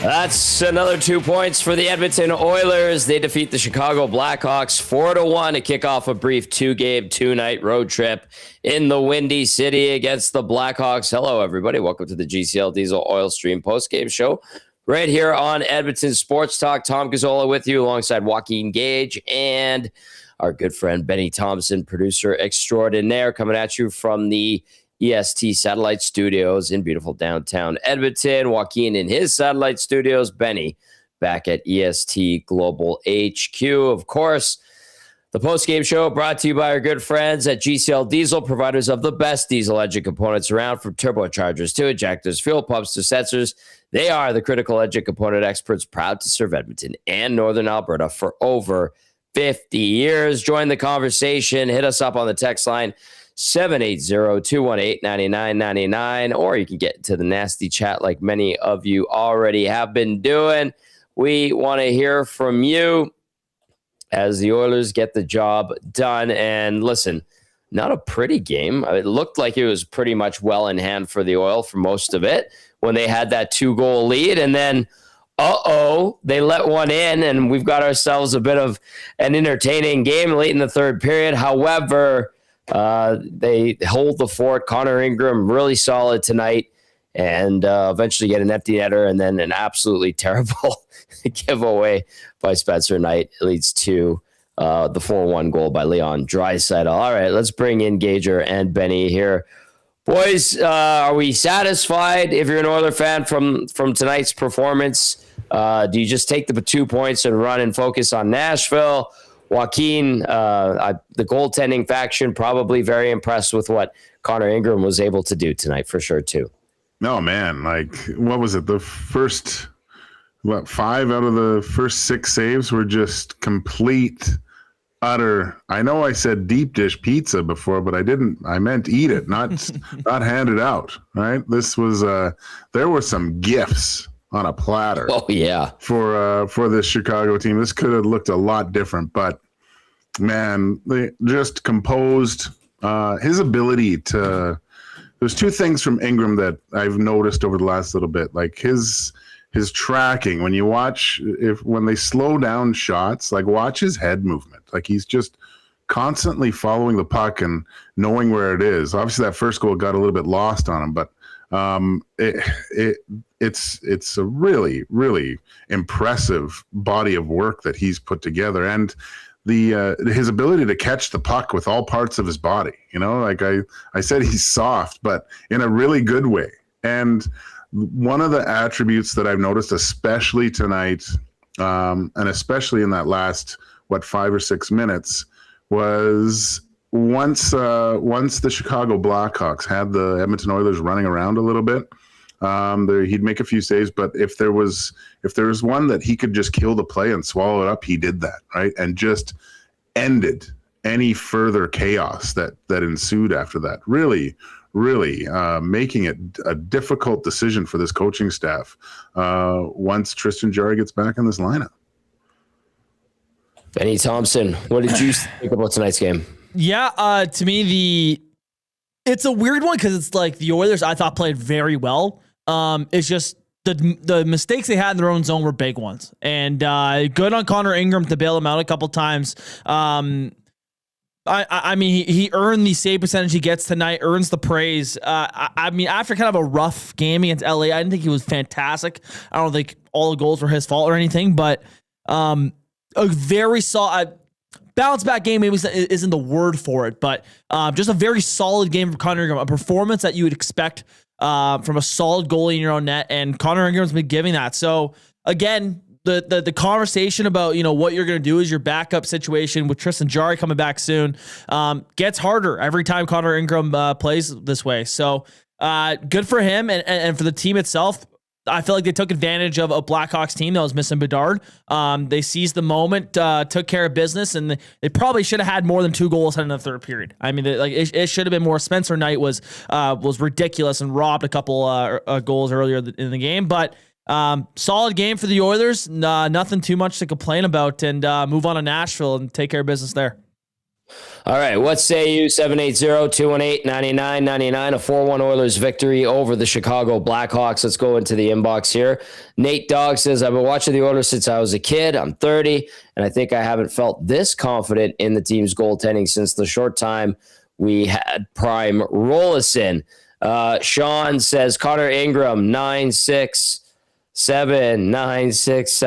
That's another 2 points for the Edmonton Oilers. They defeat the Chicago Blackhawks 4-1 to kick off a brief two-game, two-night road trip in the Windy City against the Blackhawks. Hello, everybody. Welcome to the GCL Diesel Oil Stream postgame show right here on Edmonton Sports Talk. Tom Gazzola with you alongside Joaquin Gage and our good friend Benny Thompson, producer extraordinaire, coming at you from the EST Satellite Studios in beautiful downtown Edmonton. Joaquin in his satellite studios. Benny back at EST Global HQ. Of course, the post-game show brought to you by our good friends at GCL Diesel, providers of the best diesel engine components around, from turbochargers to injectors, fuel pumps to sensors. They are the critical engine component experts, proud to serve Edmonton and Northern Alberta for over 50 years. Join the conversation. Hit us up on the text line 780-218-9999, or you can get to the nasty chat like many of you already have been doing. We want to hear from you as the Oilers get the job done. And listen, not a pretty game. It looked like it was pretty much well in hand for the Oil for most of it when they had that 2-goal lead. And then, they let one in, and we've got ourselves a bit of an entertaining game late in the third period. However, they hold the fort. Connor Ingram really solid tonight, and eventually get an empty netter, and then an absolutely terrible giveaway by Spencer Knight leads to the 4-1 goal by Leon Draisaitl. All right, let's bring in Gager and Benny here. Boys, are we satisfied if you're an Oiler fan from tonight's performance? Do you just take the 2 points and run and focus on Nashville? Joaquin, the goaltending faction, probably very impressed with what Connor Ingram was able to do tonight, for sure, too. No, man. Like, what was it? The first, 5 out of the first 6 saves were just complete, utter. I know I said deep dish pizza before, but I didn't. I meant eat it, not hand it out, right? This was, there were some gifts on a platter. Oh, yeah. For this Chicago team. This could have looked a lot different, but man, they just composed. His ability to, there's 2 things from Ingram that I've noticed over the last little bit, like his tracking. When you watch, when they slow down shots, like watch his head movement. Like he's just constantly following the puck and knowing where it is. Obviously that first goal got a little bit lost on him, but it's a really, really impressive body of work that he's put together, and his ability to catch the puck with all parts of his body. You know, like I said, he's soft, but in a really good way. And one of the attributes that I've noticed, especially tonight, and especially in that last 5 or 6 minutes, was once the Chicago Blackhawks had the Edmonton Oilers running around a little bit, he'd make a few saves, but if there was one that he could just kill the play and swallow it up, he did that, right? And just ended any further chaos that ensued after that. Really, really making it a difficult decision for this coaching staff once Tristan Jarry gets back in this lineup. Benny Thompson, what did you think about tonight's game? Yeah, to me, it's a weird one because it's like the Oilers, I thought, played very well. It's just the mistakes they had in their own zone were big ones. And good on Connor Ingram to bail him out a couple times. I mean, he earned the save percentage he gets tonight, earns the praise. I mean, after kind of a rough game against LA, I didn't think he was fantastic. I don't think all the goals were his fault or anything, but a very solid bounce back game maybe isn't the word for it, but just a very solid game from Connor Ingram, a performance that you would expect from a solid goalie in your own net, and Connor Ingram's been giving that. So again, the conversation about, you know, what you're going to do is your backup situation with Tristan Jarry coming back soon gets harder every time Connor Ingram plays this way. So good for him and for the team itself. I feel like they took advantage of a Blackhawks team that was missing Bouchard. They seized the moment, took care of business, and they probably should have had more than 2 goals in the third period. I mean, it should have been more. Spencer Knight was ridiculous and robbed a couple goals earlier in the game, but solid game for the Oilers. Nothing too much to complain about, and move on to Nashville and take care of business there. All right, what say you? 780-218-9999, a 4-1 Oilers victory over the Chicago Blackhawks. Let's go into the inbox here. Nate Dogg says, I've been watching the Oilers since I was a kid. I'm 30, and I think I haven't felt this confident in the team's goaltending since the short time we had Prime Rollison. Sean says, Connor Ingram, 9'6", 7'9", 6".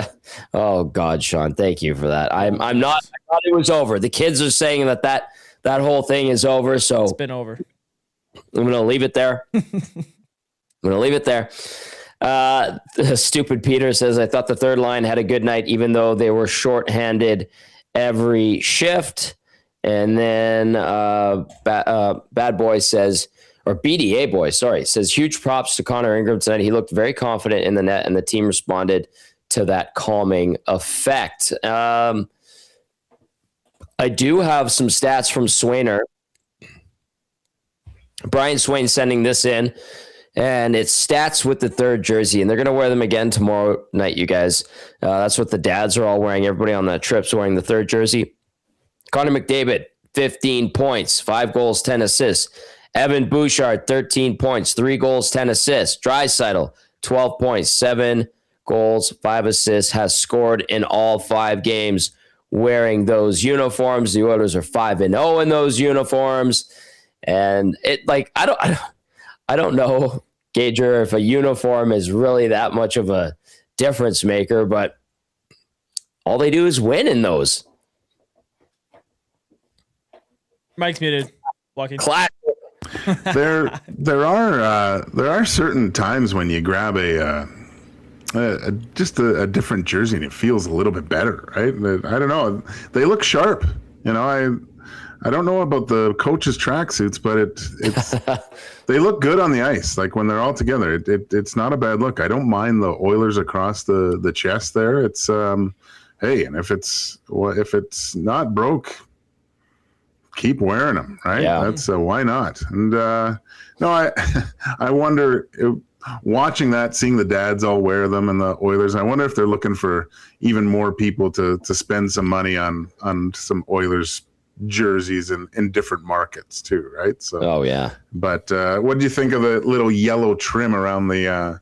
Oh God, Sean, thank you for that. I'm not. I thought it was over. The kids are saying that whole thing is over. So it's been over. I'm gonna leave it there. Stupid Peter says, I thought the third line had a good night, even though they were shorthanded every shift. And then Bad Boy says, or BDA Boy, sorry, says, huge props to Connor Ingram tonight. He looked very confident in the net, and the team responded to that calming effect. I do have some stats from Swainer. Brian Swain sending this in, and it's stats with the third jersey, and they're going to wear them again tomorrow night, you guys. That's what the dads are all wearing. Everybody on that trip's wearing the third jersey. Connor McDavid, 15 points, 5 goals, 10 assists. Evan Bouchard, 13 points, 3 goals, 10 assists. Draisaitl, 12 points, 7 goals, 5 assists, has scored in all 5 games wearing those uniforms. The Oilers are 5-0 in those uniforms. And it, like, I don't know, Gager, if a uniform is really that much of a difference maker, but all they do is win in those. Mike's muted. Walking. Classic. There are certain times when you grab just a different jersey and it feels a little bit better, right? I don't know. They look sharp. You know, I don't know about the coaches' tracksuits, but it's they look good on the ice. Like when they're all together, it's not a bad look. I don't mind the Oilers across the chest there. It's hey, and if it's not broke, keep wearing them, right? Yeah. That's why not? And no, I wonder, watching that, seeing the dads all wear them and the Oilers, I wonder if they're looking for even more people to spend some money on some Oilers jerseys in different markets too, right? So, oh yeah. But what do you think of the little yellow trim around the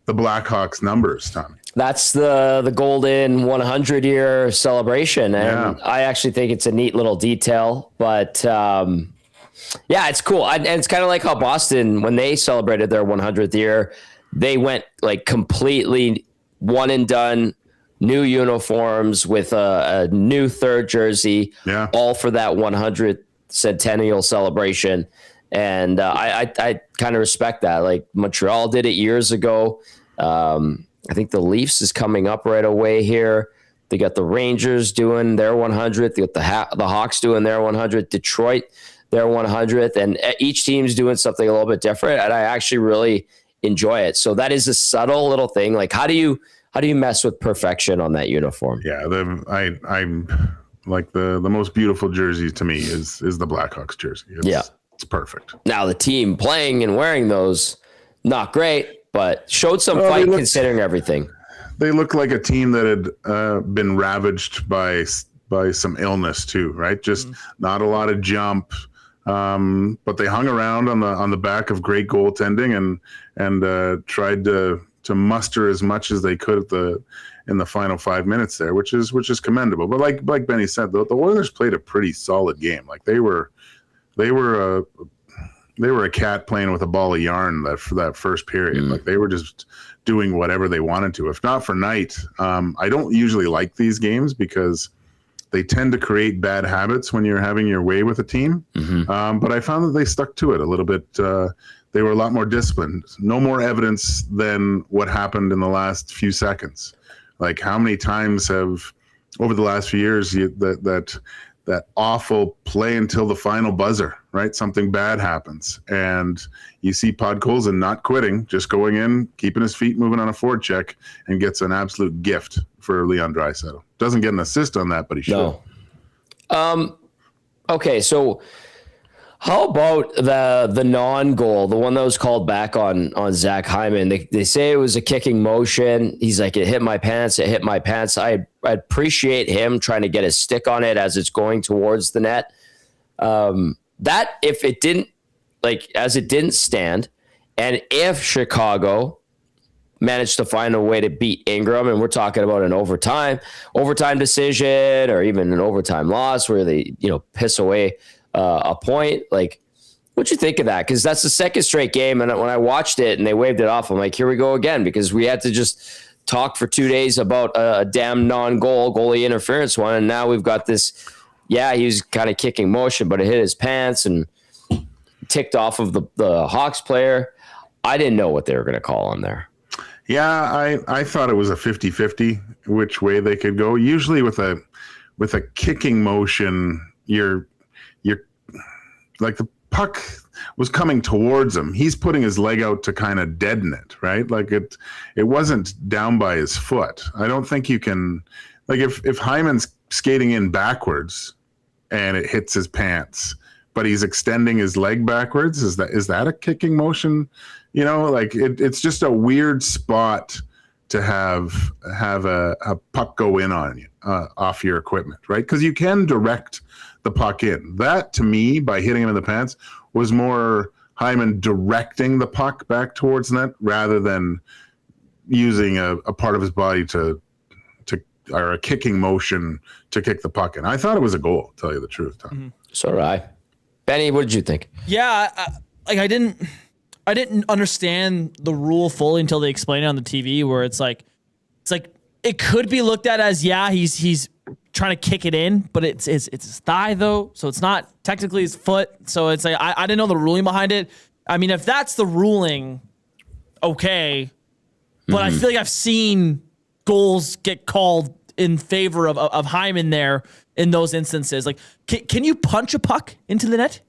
Blackhawks numbers, Tommy? That's the golden 100-year celebration, and I actually think it's a neat little detail. But yeah, it's cool. And it's kind of like how Boston, when they celebrated their 100th year, they went like completely one and done, new uniforms with a new third jersey, all for that 100th centennial celebration. And I kind of respect that. Like Montreal did it years ago. I think the Leafs is coming up right away here. They got the Rangers doing their 100th. They got the Hawks doing their 100th. Detroit, their 100th. And each team's doing something a little bit different. And I actually really enjoy it. So that is a subtle little thing. Like, how do you mess with perfection on that uniform? Yeah, I'm like the most beautiful jersey to me is the Blackhawks jersey. It's perfect. Now the team playing and wearing those, not great, but showed some fight considering everything. They look like a team that had been ravaged by some illness too, right? Just not a lot of jump, but they hung around on the back of great goaltending and tried to muster as much as they could in the final 5 minutes there, which is commendable. But like Benny said, the Oilers played a pretty solid game. Like they were a cat playing with a ball of yarn for that first period. Like they were just doing whatever they wanted to. If not for Knight, I don't usually like these games because they tend to create bad habits when you're having your way with a team. But I found that they stuck to it a little bit. They were a lot more disciplined. No more evidence than what happened in the last few seconds. Like how many times have over the last few years that awful play until the final buzzer, right? Something bad happens. And you see Podkolzin not quitting, just going in, keeping his feet moving on a forward check, and gets an absolute gift for Leon Draisaitl. Doesn't get an assist on that, but he should. No. Okay, so how about the non-goal, the one that was called back on Zach Hyman? They say it was a kicking motion. He's like, it hit my pants. I appreciate him trying to get his stick on it as it's going towards the net. That if it didn't, as it didn't stand, and if Chicago managed to find a way to beat Ingram, and we're talking about an overtime decision or even an overtime loss where they, piss away a point, what'd you think of that? Because that's the second straight game, and when I watched it and they waved it off, I'm like, here we go again, because we had to just talk for 2 days about a damn non-goal goalie interference one, and now we've got this. Yeah, he was kind of kicking motion, but it hit his pants and ticked off of the Hawks player. I didn't know what they were going to call on there. Yeah, I thought it was a 50-50 which way they could go. Usually with a kicking motion, you're like the puck was coming towards him. He's putting his leg out to kind of deaden it, right? Like it wasn't down by his foot. I don't think you can, if Hyman's skating in backwards and it hits his pants, but he's extending his leg backwards, is that a kicking motion? It's just a weird spot to have a puck go in on you off your equipment, right? Because you can direct the puck in. That, to me, by hitting him in the pants, was more Hyman directing the puck back towards net rather than using a part of his body or a kicking motion to kick the puck in. I thought it was a goal, to tell you the truth, Tom. Mm-hmm. So did I. Benny, what did you think? Yeah, I didn't understand the rule fully until they explained it on the TV, where it's like it could be looked at as, he's trying to kick it in, but it's his thigh though, so it's not technically his foot. So it's like I didn't know the ruling behind it. I mean, if that's the ruling, okay, but I feel like I've seen goals get called in favor of Hyman there in those instances. Like, can you punch a puck into the net?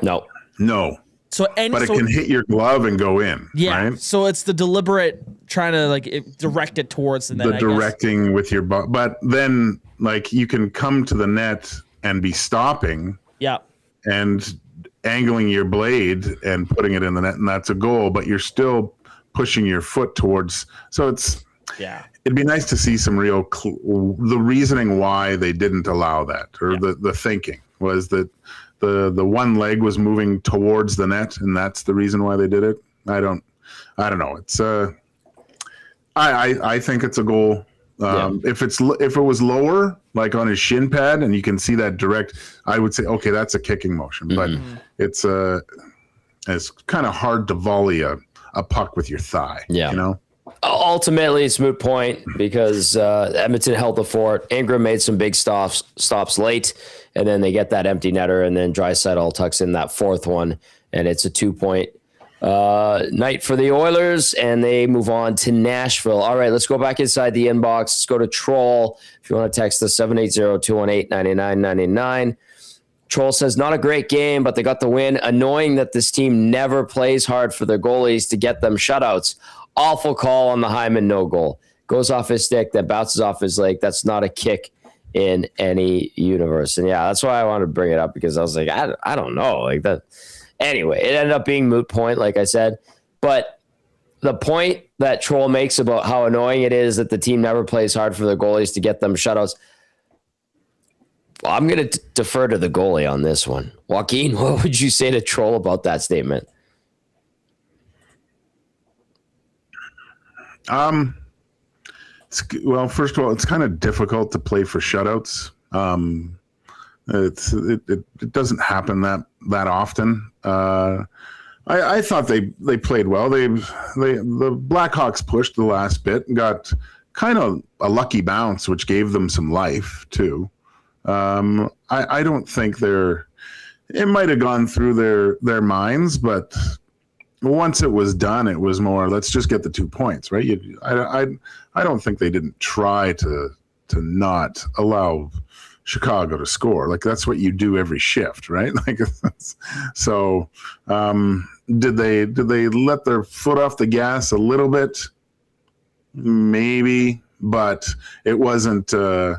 No. But it can hit your glove and go in. Yeah. Right? So it's the deliberate trying to direct it towards the net. The directing with your butt. But then you can come to the net and be stopping. Yeah. And angling your blade and putting it in the net, and that's a goal, but you're still pushing your foot towards. So it'd be nice to see some real the reasoning why they didn't allow that, or the thinking was that the one leg was moving towards the net, and that's the reason why they did it. I don't know. It's I think it's a goal. If it was lower, like on his shin pad, and you can see that direct, I would say, okay, that's a kicking motion. But it's kind of hard to volley a puck with your thigh. Yeah. Ultimately, it's moot point because Edmonton held the fort. Ingram made some big stops late, and then they get that empty netter, and then Draisaitl tucks in that fourth one, and it's a 2-point night for the Oilers, and they move on to Nashville. All right, let's go back inside the inbox. Let's go to Troll. If you want to text us, 780-218-9999. Troll says, not a great game, but they got the win. Annoying that this team never plays hard for their goalies to get them shutouts. Awful call on the Hyman no goal. Goes off his stick, that bounces off his leg. That's not a kick in any universe. And that's why I wanted to bring it up, because I was like, I don't know. Like that. Anyway, it ended up being moot point, like I said. But the point that Troll makes about how annoying it is that the team never plays hard for their goalies to get them shutouts, well, I'm going to defer to the goalie on this one. Joaquin, what would you say to Troll about that statement? Well, first of all, it's kind of difficult to play for shutouts. It doesn't happen that often. I thought they played well. The Blackhawks pushed the last bit and got kind of a lucky bounce, which gave them some life too. I don't think it might have gone through their minds, but once it was done, it was more, let's just get the 2 points, right? I don't think they didn't try to not allow Chicago to score. Like, that's what you do every shift, right? Like, so did they let their foot off the gas a little bit? Maybe, but it wasn't. I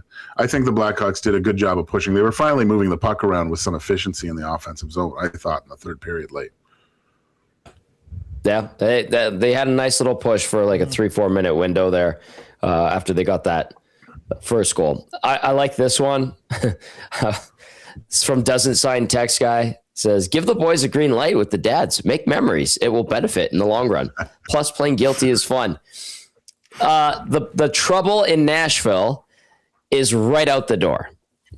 think the Blackhawks did a good job of pushing. They were finally moving the puck around with some efficiency in the offensive zone, I thought, in the third period late. Yeah, they had a nice little push for like a 3-4 minute window there after they got that first goal. I like this one. It's from Doesn't Sign Text Guy. Says, give the boys a green light with the dads. Make memories. It will benefit in the long run. Plus, playing guilty is fun. The trouble in Nashville is right out the door.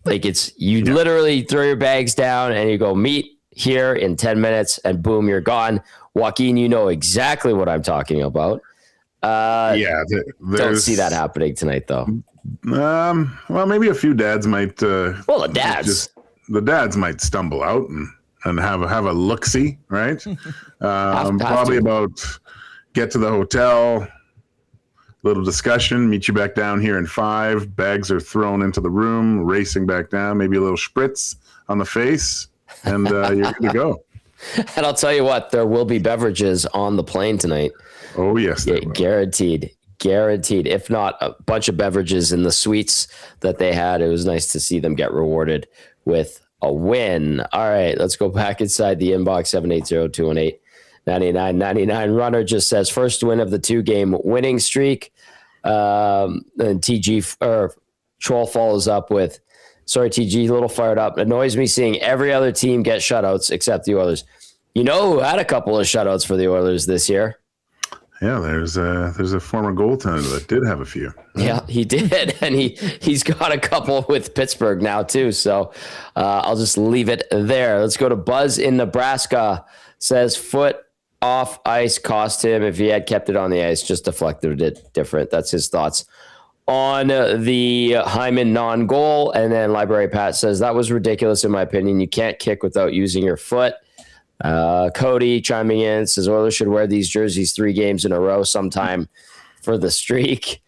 Like you literally throw your bags down and you go meet here in 10 minutes and boom, you're gone. Joaquin, you know exactly what I'm talking about. Don't see that happening tonight though. Well, maybe a few dads might. The dads might stumble out and have a look-see, right? Probably about get to the hotel, little discussion, meet you back down here in 5. Bags are thrown into the room, racing back down, maybe a little spritz on the face, and you're good to go. And I'll tell you what, there will be beverages on the plane tonight. Oh, yes. Guaranteed. If not a bunch of beverages in the suites that they had. It was nice to see them get rewarded with a win. All right, let's go back inside the inbox. 780-218-9999. Runner just says first win of the 2-game winning streak. And TG or Troll follows up with, sorry, TG, a little fired up. Annoys me seeing every other team get shutouts except the Oilers. You know who had a couple of shutouts for the Oilers this year? Yeah, there's a former goaltender that did have a few. Yeah, he did, and he's got a couple with Pittsburgh now too. So I'll just leave it there. Let's go to Buzz in Nebraska. Says foot off ice cost him. If he had kept it on the ice, just deflected it different. That's his thoughts on the Hyman non-goal. And then Library Pat says that was ridiculous in my opinion. You can't kick without using your foot. Cody chiming in says Oilers should wear these jerseys 3 games in a row sometime for the streak.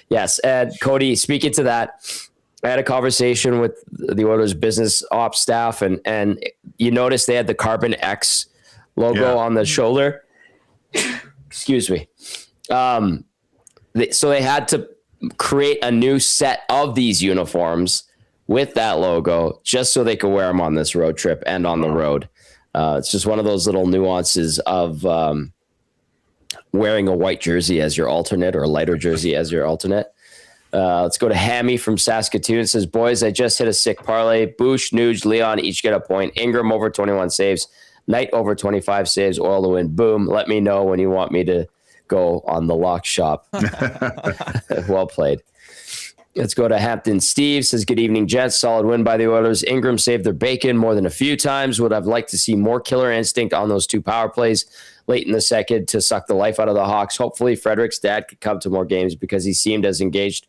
Yes. And Cody, speaking to that, I had a conversation with the Oilers business ops staff and you notice they had the Carbon X logo on the shoulder. Excuse me. So they had to create a new set of these uniforms with that logo just so they could wear them on this road trip and on the road. It's just one of those little nuances of wearing a white jersey as your alternate or a lighter jersey as your alternate. Let's go to Hammy from Saskatoon. It says, boys, I just hit a sick parlay. Bouch, Nuge, Leon each get a point. Ingram over 21 saves. Knight over 25 saves. Oil to win. Boom. Let me know when you want me to go on the lock shop. Well played. Let's go to Hampton Steve. Says, good evening, gents. Solid win by the Oilers. Ingram saved their bacon more than a few times. Would have liked to see more killer instinct on those 2 power plays late in the second to suck the life out of the Hawks. Hopefully Frederick's dad could come to more games because he seemed as engaged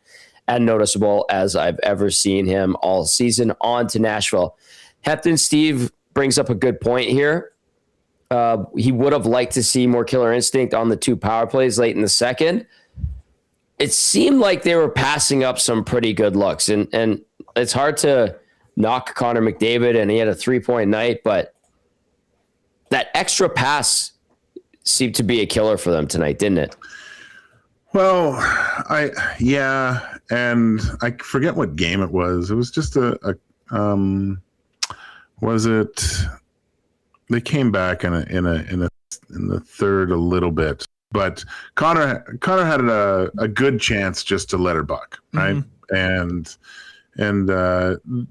and noticeable as I've ever seen him all season. On to Nashville. Hampton Steve brings up a good point here. He would have liked to see more killer instinct on the 2 power plays late in the second. It seemed like they were passing up some pretty good looks, and it's hard to knock Connor McDavid, and he had a 3-point night, but that extra pass seemed to be a killer for them tonight, didn't it? Well, and I forget what game it was. It was just was it? They came back in the third a little bit. But Connor had a good chance just to let her buck, right? Mm-hmm. And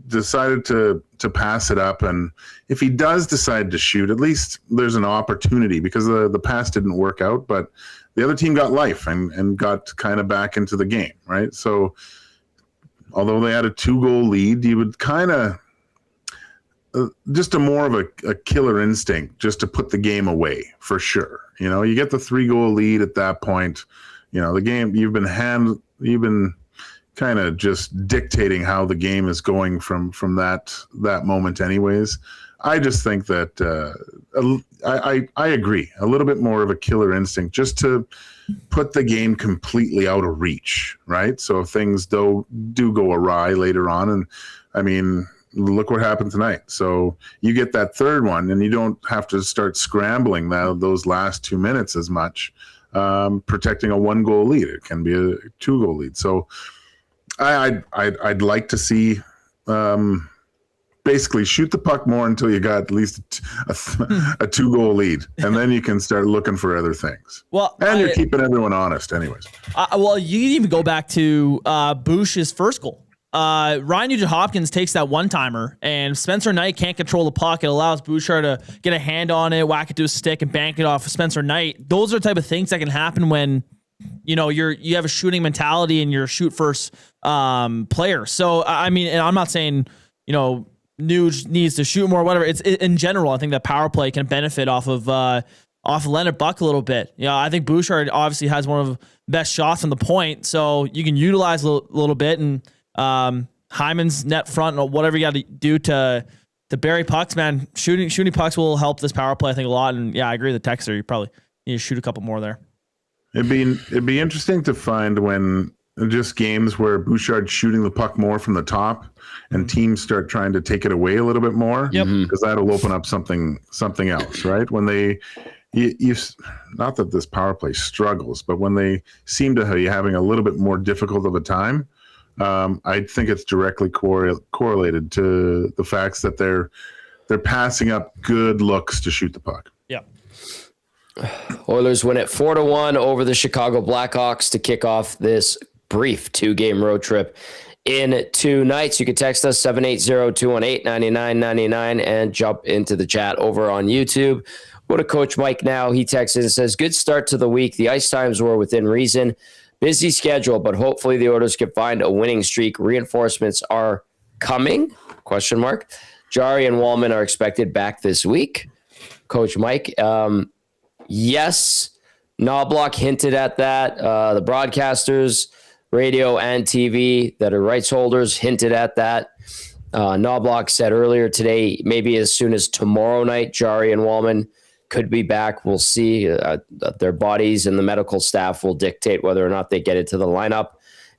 decided to pass it up. And if he does decide to shoot, at least there's an opportunity because the pass didn't work out. But the other team got life and got kind of back into the game, right? So although they had a 2-goal lead, you would kind of just a more of a killer instinct just to put the game away for sure. You know, you get the 3-goal lead at that point. You know, the game you've been kind of just dictating how the game is going from that moment. Anyways, I just think that I agree. A little bit more of a killer instinct just to put the game completely out of reach, right? So if things do go awry later on, and I mean, look what happened tonight. So you get that third one and you don't have to start scrambling those last 2 minutes as much, protecting a 1-goal lead. It can be a 2-goal lead. So I'd like to see basically shoot the puck more until you got at least a 2-goal lead, and then you can start looking for other things. Well, and you're keeping everyone honest anyways. Well, you can even go back to Bouch's first goal. Ryan Nugent-Hopkins takes that one-timer, and Spencer Knight can't control the puck. It allows Bouchard to get a hand on it, whack it to a stick, and bank it off of Spencer Knight. Those are the type of things that can happen when you have a shooting mentality and you're a shoot first player. So I mean, and I'm not saying Nuge needs to shoot more, or whatever. It's in general. I think that power play can benefit off of Leonard Buck a little bit. I think Bouchard obviously has one of the best shots on the point, so you can utilize a little bit, and Hyman's net front or whatever you got to do to bury pucks, man. Shooting pucks will help this power play, I think, a lot. And yeah, I agree with the texter. You probably need to shoot a couple more there. It'd be interesting to find when just games where Bouchard's shooting the puck more from the top and teams start trying to take it away a little bit more. Yep. Because that'll open up something else, right? When you not that this power play struggles, but when they seem to be having a little bit more difficult of a time, I think it's directly correlated to the facts that they're passing up good looks to shoot the puck. Yeah. Oilers win it 4-1 over the Chicago Blackhawks to kick off this brief 2-game road trip in 2 nights. You can text us 780-218-9999 and jump into the chat over on YouTube. Go to Coach Mike now. He texts and says, good start to the week. The ice times were within reason. Busy schedule, but hopefully the Oilers can find a winning streak. Reinforcements are coming? ? Jari and Wallman are expected back this week. Coach Mike, yes, Knoblock hinted at that. The broadcasters, radio and TV that are rights holders hinted at that. Knoblock said earlier today, maybe as soon as tomorrow night, Jari and Wallman could be back. We'll see. Their bodies and the medical staff will dictate whether or not they get into the lineup.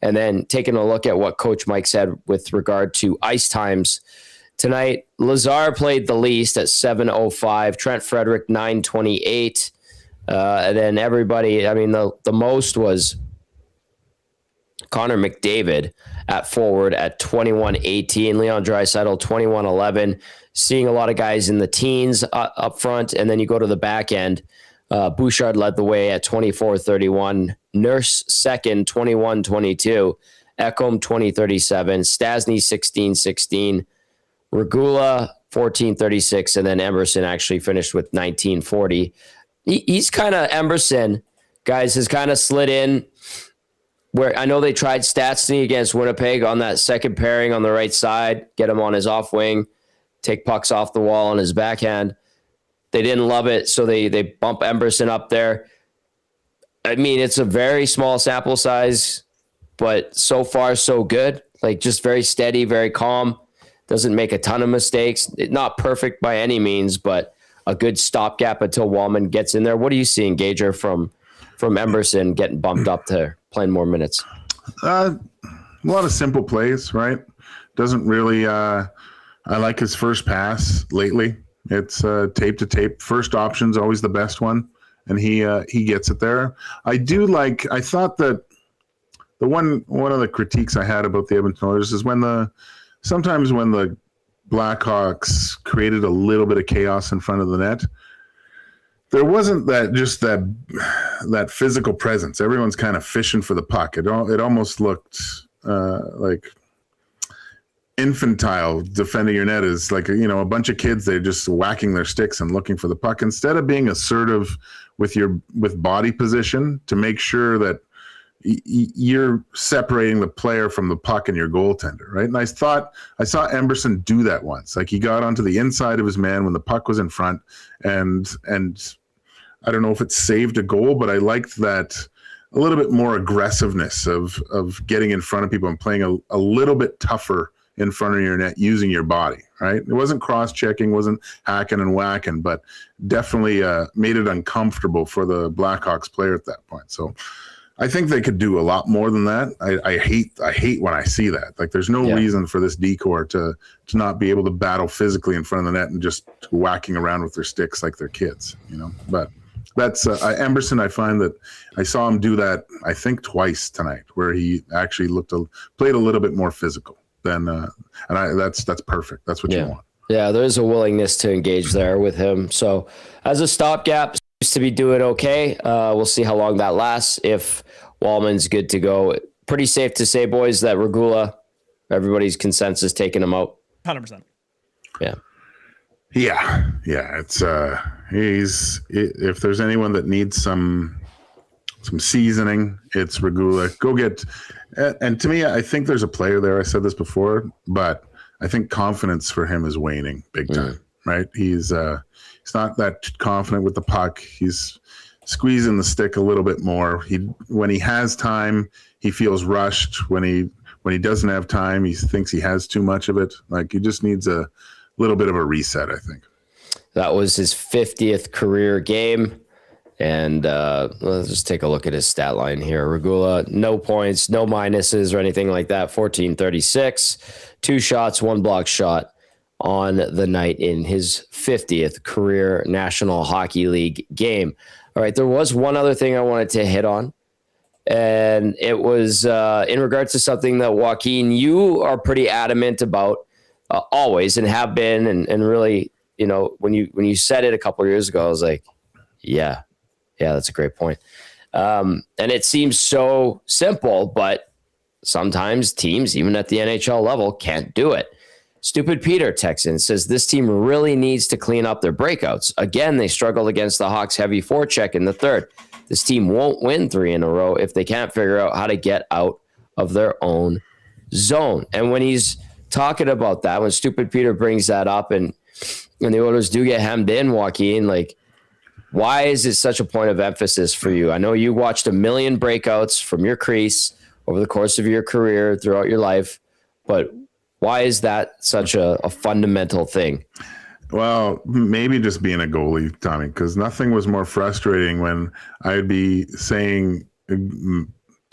And then taking a look at what Coach Mike said with regard to ice times tonight, Lazar played the least at 7:05. Trent Frederick 9:28. And then everybody, I mean, the most was Connor McDavid at forward at 21:18. Leon Draisaitl 21:11. Seeing a lot of guys in the teens up front, and then you go to the back end. Bouchard led the way at 24:31. Nurse second, 21:22. Ekholm 20:37. Stasny 16:16. Regula 14:36, and then Emerson actually finished with 19:40. He's kind of Emerson, guys, has kind of slid in where I know they tried Stastny against Winnipeg on that second pairing on the right side, get him on his off wing, take pucks off the wall on his backhand. They didn't love it, so they bump Emerson up there. I mean, it's a very small sample size, but so far so good. Like, just very steady, very calm. Doesn't make a ton of mistakes. Not perfect by any means, but a good stopgap until Wallman gets in there. What are you seeing, Gager, from Emerson getting bumped up to playing more minutes? A lot of simple plays, right? Doesn't really I like his first pass lately. It's tape to tape. First option's always the best one, and he gets it there. I thought that one of the critiques I had about the Edmonton Oilers is sometimes when the Blackhawks created a little bit of chaos in front of the net, there wasn't that physical presence. Everyone's kind of fishing for the puck. It almost looked like infantile. Defending your net is like a bunch of kids. They're just whacking their sticks and looking for the puck instead of being assertive with body position to make sure that you're separating the player from the puck and your goaltender, right? And I saw Emerson do that once. Like, he got onto the inside of his man when the puck was in front, and I don't know if it saved a goal, but I liked that a little bit more aggressiveness of getting in front of people and playing a little bit tougher in front of your net using your body, right? It wasn't cross-checking, wasn't hacking and whacking, but definitely made it uncomfortable for the Blackhawks player at that point. So I think they could do a lot more than that. I hate when I see that. Like, there's no reason for this decor to not be able to battle physically in front of the net and just whacking around with their sticks like they're kids, But that's Emerson. I find that I saw him do that, I think, twice tonight, where he actually played a little bit more physical than, that's perfect. That's what you want. Yeah, there's a willingness to engage there with him. So as a stopgap, seems to be doing okay. We'll see how long that lasts. If Wallman's good to go, pretty safe to say, boys, that Regula Everybody's consensus taking him out. 100%. Yeah. Yeah. It's if there's anyone that needs some seasoning, it's Regula. Go get, and to me, I think there's a player there. I said this before, but I think confidence for him is waning big time. Right? He's not that confident with the puck. He's squeezing the stick a little bit more. When he has time, he feels rushed. When he doesn't have time, he thinks he has too much of it. Like, he just needs a little bit of a reset, I think. That was his 50th career game. And let's just take a look at his stat line here. Regula, no points, no minuses or anything like that. 1436, 2 shots, 1 block shot on the night in his 50th career National Hockey League game. All right, there was one other thing I wanted to hit on, and it was in regards to something that, Joaquin, you are pretty adamant about always, and have been, and really, when you said it a couple of years ago, I was like, yeah, that's a great point. And it seems so simple, but sometimes teams, even at the NHL level, can't do it. Stupid Peter Texan says this team really needs to clean up their breakouts. Again, they struggled against the Hawks' heavy forecheck in the third. This team won't win 3 in a row if they can't figure out how to get out of their own zone. And when he's talking about that, when Stupid Peter brings that up and the Oilers do get hemmed in, Joaquin, like, why is it such a point of emphasis for you? I know you watched a million breakouts from your crease over the course of your career throughout your life, but why is that such a fundamental thing? Well, maybe just being a goalie, Tommy, because nothing was more frustrating when I'd be saying to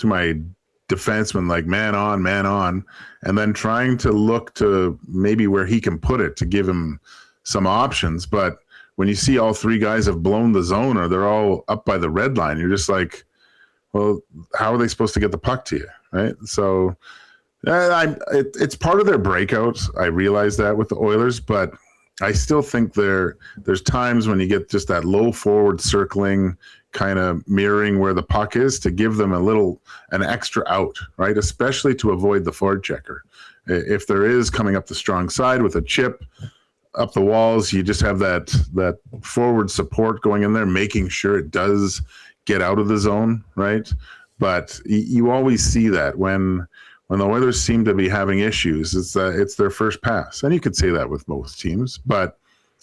my defenseman, like, man on, and then trying to look to maybe where he can put it to give him some options. But when you see all 3 guys have blown the zone or they're all up by the red line, you're just like, well, how are they supposed to get the puck to you, right? So it's part of their breakout. I realize that with the Oilers, but I still think there's times when you get just that low forward circling, kind of mirroring where the puck is, to give them an extra out, right? Especially to avoid the forward checker. If there is coming up the strong side with a chip up the walls, you just have that forward support going in there, making sure it does get out of the zone, right? But you always see that when the Oilers seem to be having issues, it's their first pass. And you could say that with most teams, but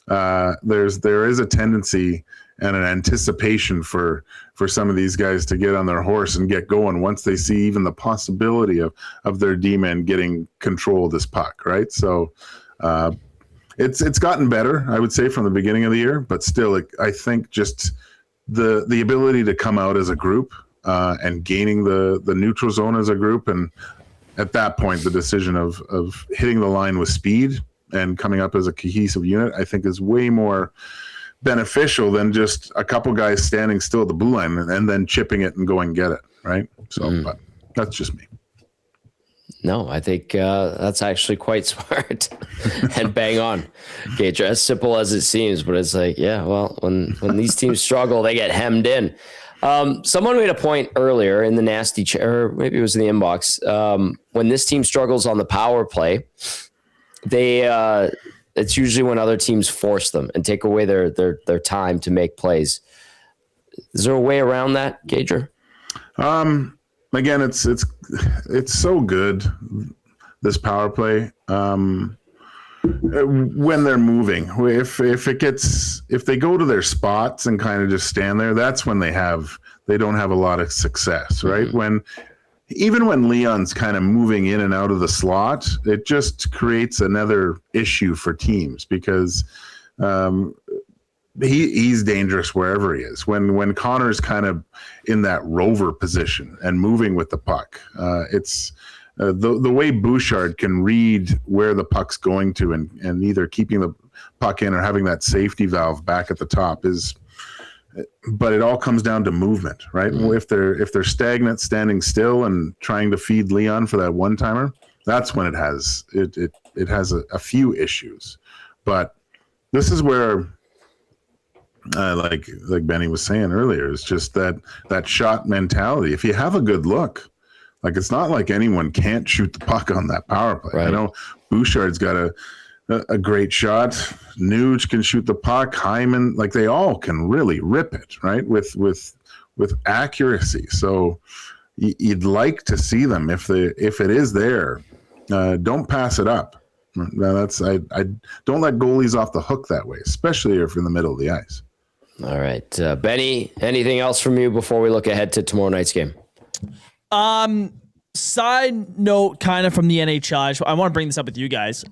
there is a tendency and an anticipation for some of these guys to get on their horse and get going once they see even the possibility of their D-men getting control of this puck, right? So it's gotten better, I would say, from the beginning of the year, but still, I think just the ability to come out as a group and gaining the neutral zone as a group, and at that point, the decision of hitting the line with speed and coming up as a cohesive unit, I think, is way more beneficial than just a couple guys standing still at the blue line and then chipping it and going get it, right? So, but that's just me. No, I think that's actually quite smart and bang on, Gage. As simple as it seems, but it's like, yeah, well, when these teams struggle, they get hemmed in. Someone made a point earlier in the nasty chat, or maybe it was in the inbox. When this team struggles on the power play, it's usually when other teams force them and take away their time to make plays. Is there a way around that, Gager? Again, it's so good, this power play. When they're moving, if they go to their spots and kind of just stand there, that's when they don't have a lot of success, right? Mm-hmm. Even when Leon's kind of moving in and out of the slot, it just creates another issue for teams because he's dangerous wherever he is. When Connor's kind of in that rover position and moving with the puck, it's the way Bouchard can read where the puck's going to and either keeping the puck in or having that safety valve back at the top is. But it all comes down to movement, right? Mm-hmm. If they're stagnant, standing still, and trying to feed Leon for that one timer, that's when it has a few issues. But this is where, like Benny was saying earlier, it's just that shot mentality. If you have a good look, Like, it's not like anyone can't shoot the puck on that power play. Right. I know Bouchard's got a great shot. Nuge can shoot the puck. Hyman, like, they all can really rip it, right? With accuracy. So you'd like to see them if it is there. Don't pass it up. Now I don't let goalies off the hook that way, especially if you're in the middle of the ice. All right, Benny, anything else from you before we look ahead to tomorrow night's game? Side note, kind of from the NHL, I want to bring this up with you guys.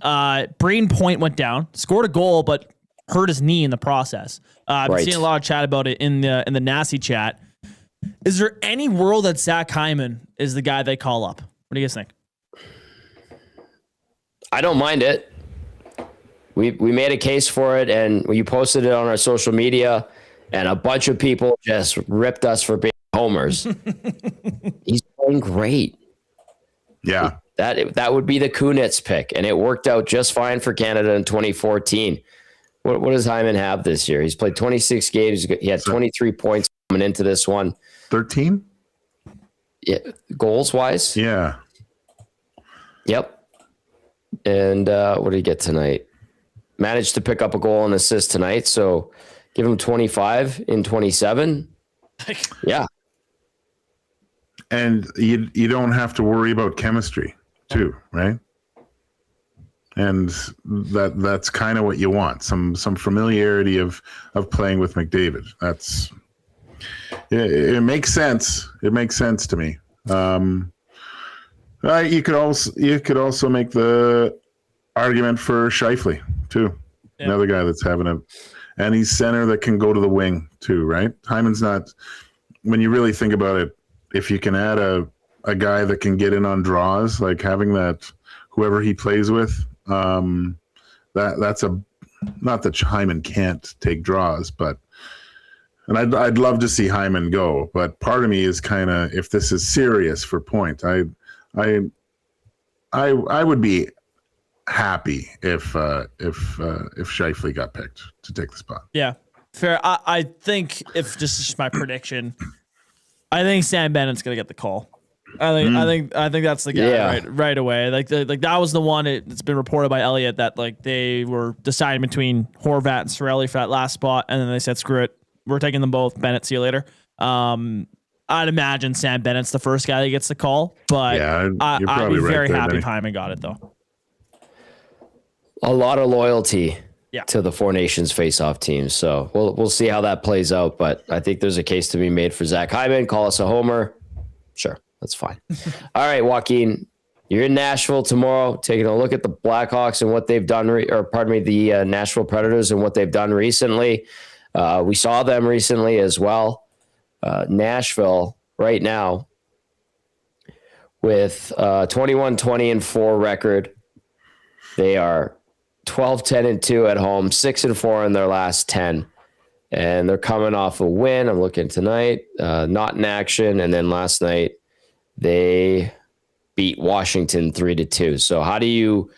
Braden Point went down, scored a goal, but hurt his knee in the process. I've been seeing a lot of chat about it in the nasty chat. Is there any world that Zach Hyman is the guy they call up? What do you guys think? I don't mind it. We made a case for it, and you posted it on our social media, and a bunch of people just ripped us for being homers. He's playing great. Yeah. That would be the Kunitz pick, and it worked out just fine for Canada in 2014. What does Hyman have this year? He's played 26 games. He had 23 points coming into this one. 13? Yeah, goals-wise? Yeah. Yep. And what did he get tonight? Managed to pick up a goal and assist tonight, so give him 25 in 27. Yeah. And you don't have to worry about chemistry too, right? And that's kind of what you want. Some familiarity of playing with McDavid. It makes sense. It makes sense to me. You could also make the argument for Scheifele too. Yeah. Another guy that's and he's center that can go to the wing too, right? Hyman's not, when you really think about it, if you can add a guy that can get in on draws, like having that, whoever he plays with, that's not that Hyman can't take draws, but, and I'd love to see Hyman go, but part of me is kind of, if this is serious for Point, I would be happy if Scheifele got picked to take the spot. Yeah, fair. I think if this is just my prediction, I think Sam Bennett's gonna get the call. I think that's the guy right away. Like that was the one. It's been reported by Elliott that like they were deciding between Horvat and Cirelli for that last spot, and then they said screw it, we're taking them both. Bennett, see you later. I'd imagine Sam Bennett's the first guy that gets the call, but yeah, I'd be very happy if Hyman got it though. A lot of loyalty to the Four Nations face-off teams, so we'll see how that plays out. But I think there's a case to be made for Zach Hyman. Call us a homer, sure, that's fine. All right, Joaquin, you're in Nashville tomorrow, taking a look at the Blackhawks and what they've done, the Nashville Predators and what they've done recently. We saw them recently as well. Nashville right now with 21-20-4 record. They are 12-10-2 at home, 6-4 in their last 10. And they're coming off a win. I'm looking tonight, not in action. And then last night they beat Washington 3-2. So how do you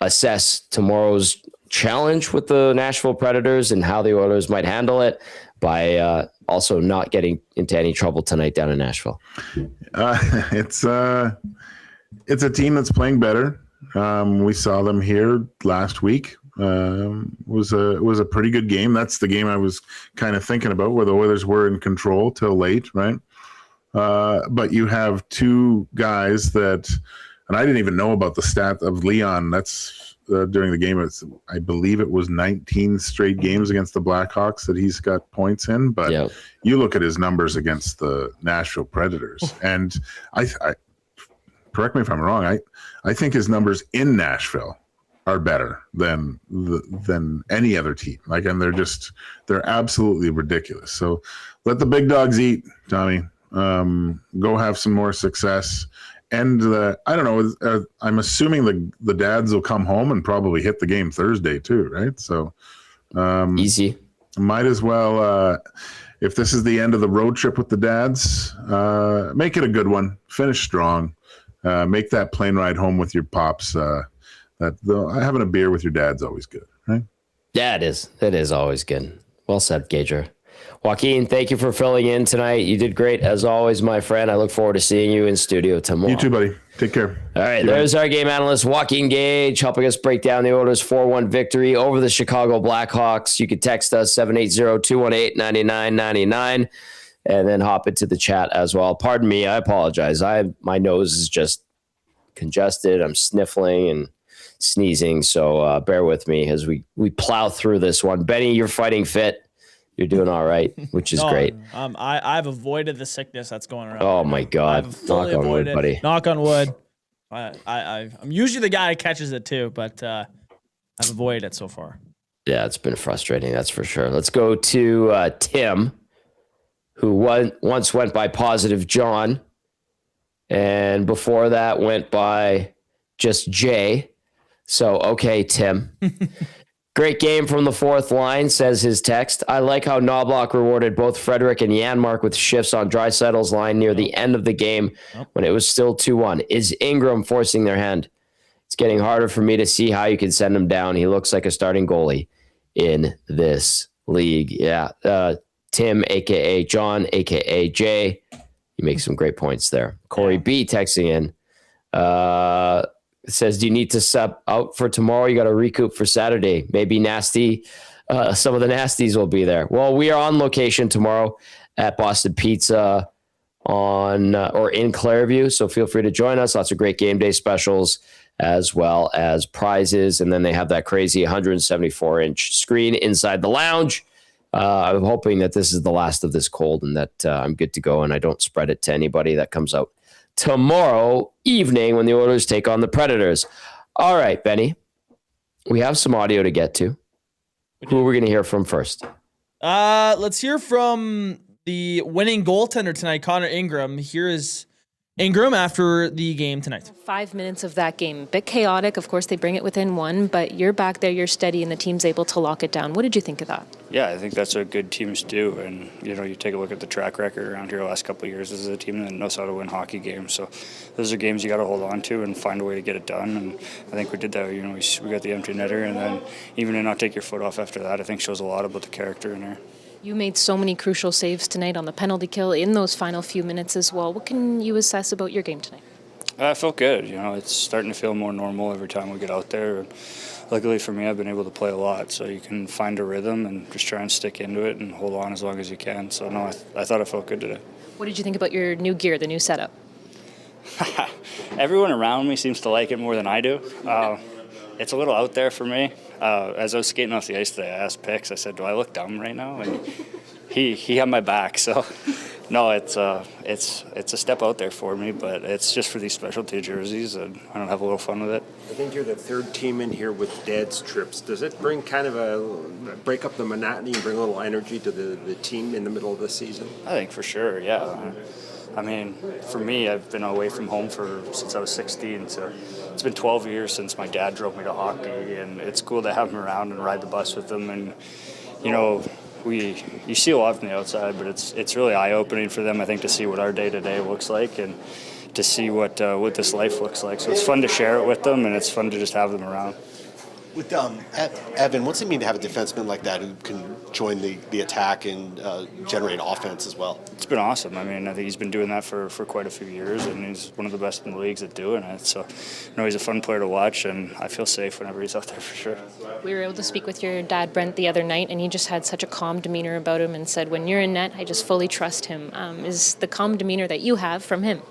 assess tomorrow's challenge with the Nashville Predators and how the Oilers might handle it by also not getting into any trouble tonight down in Nashville? It's a team that's playing better. We saw them here last week. Was a pretty good game. That's the game I was kind of thinking about, where the Oilers were in control till late, right? But you have two guys that, and I didn't even know about the stat of Leon. That's during the game. I believe it was 19 straight games against the Blackhawks that he's got points in. But you look at his numbers against the Nashville Predators, and I correct me if I'm wrong. I think his numbers in Nashville are better than any other team. Like, and they're absolutely ridiculous. So let the big dogs eat, Tommy. Go have some more success. And I don't know. I'm assuming the dads will come home and probably hit the game Thursday too, right? So easy. Might as well. If this is the end of the road trip with the dads, make it a good one. Finish strong. Make that plane ride home with your pops. Having a beer with your dad's always good, right? Yeah, it is. It is always good. Well said, Gager. Joaquin, thank you for filling in tonight. You did great as always, my friend. I look forward to seeing you in studio tomorrow. You too, buddy. Take care. All right, there's our game analyst, Joaquin Gage, helping us break down the Oilers' 4-1 victory over the Chicago Blackhawks. You can text us 780-218-9999 and then hop into the chat as well. Pardon me, I apologize. My nose is just congested. I'm sniffling and sneezing, so bear with me as we plow through this one. Benny, you're fighting fit. You're doing all right, which is great. I've avoided the sickness that's going around. Oh my God! Knock on wood, buddy. Knock on wood. I'm usually the guy who catches it too, but I've avoided it so far. Yeah, it's been frustrating, that's for sure. Let's go to Tim, who once went by Positive John, and before that went by just Jay. So, okay, Tim. Great game from the fourth line, says his text. I like how Knoblock rewarded both Frederick and Janmark with shifts on Draisaitl's line near the end of the game when it was still 2-1. Is Ingram forcing their hand? It's getting harder for me to see how you can send him down. He looks like a starting goalie in this league. Yeah, Tim, a.k.a. John, a.k.a. Jay. You make some great points there. Corey B. texting in. It says, do you need to sub out for tomorrow? You got to recoup for Saturday. Maybe Nasty. Some of the Nasties will be there. Well, we are on location tomorrow at Boston Pizza or in Clairview. So feel free to join us. Lots of great game day specials as well as prizes. And then they have that crazy 174-inch screen inside the lounge. I'm hoping that this is the last of this cold and that I'm good to go and I don't spread it to anybody that comes out tomorrow evening when the Oilers take on the Predators. All right, Benny, we have some audio to get to. Who are we going to hear from first? Let's hear from the winning goaltender tonight, Connor Ingram. Here is Ingram after the game tonight. 5 minutes of that game. A bit chaotic. Of course, they bring it within one, but you're back there, you're steady, and the team's able to lock it down. What did you think of that? Yeah, I think that's what good teams do. And, you take a look at the track record around here the last couple of years. This is a team that knows how to win hockey games. So those are games you got to hold on to and find a way to get it done. And I think we did that. We got the empty netter, and then even to not take your foot off after that, I think shows a lot about the character in there. You made so many crucial saves tonight on the penalty kill in those final few minutes as well. What can you assess about your game tonight? I felt good. It's starting to feel more normal every time we get out there. And luckily for me, I've been able to play a lot, so you can find a rhythm and just try and stick into it and hold on as long as you can. So, no, I thought I felt good today. What did you think about your new gear, the new setup? Everyone around me seems to like it more than I do. It's a little out there for me. As I was skating off the ice today, I asked Pix, I said, do I look dumb right now? And he had my back. So, no, it's a step out there for me, but it's just for these specialty jerseys, and I don't have a little fun with it. I think you're the third team in here with Dad's trips. Does it bring kind of break up the monotony and bring a little energy to the team in the middle of the season? I think for sure, yeah. I mean, for me, I've been away from home since I was 16, so it's been 12 years since my dad drove me to hockey, and it's cool to have him around and ride the bus with him. And, you see a lot from the outside, but it's really eye-opening for them, I think, to see what our day-to-day looks like and to see what this life looks like. So it's fun to share it with them, and it's fun to just have them around. With Evan, what's it mean to have a defenseman like that who can join the attack and generate offense as well? It's been awesome. I mean, I think he's been doing that for quite a few years, and he's one of the best in the leagues at doing it. So, he's a fun player to watch, and I feel safe whenever he's out there for sure. We were able to speak with your dad, Brent, the other night, and he just had such a calm demeanor about him and said, when you're in net, I just fully trust him. Is the calm demeanor that you have from him?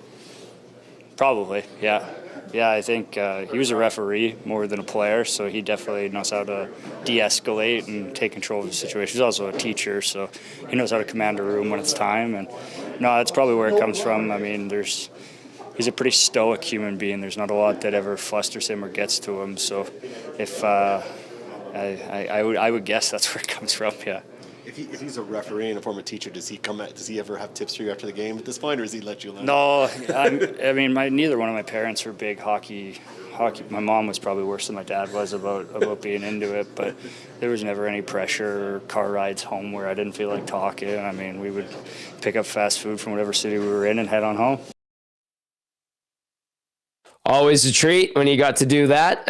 Probably, yeah. Yeah, I think he was a referee more than a player, so he definitely knows how to de-escalate and take control of the situation. He's also a teacher, so he knows how to command a room when it's time. And no, that's probably where it comes from. I mean, he's a pretty stoic human being. There's not a lot that ever flusters him or gets to him. So if I would guess that's where it comes from, yeah. If he's a referee and a former teacher, does he ever have tips for you after the game at this point, or does he let you learn? No, I mean, neither one of my parents were big hockey. My mom was probably worse than my dad was about being into it, but there was never any pressure or car rides home where I didn't feel like talking. I mean, we would pick up fast food from whatever city we were in and head on home. Always a treat when you got to do that,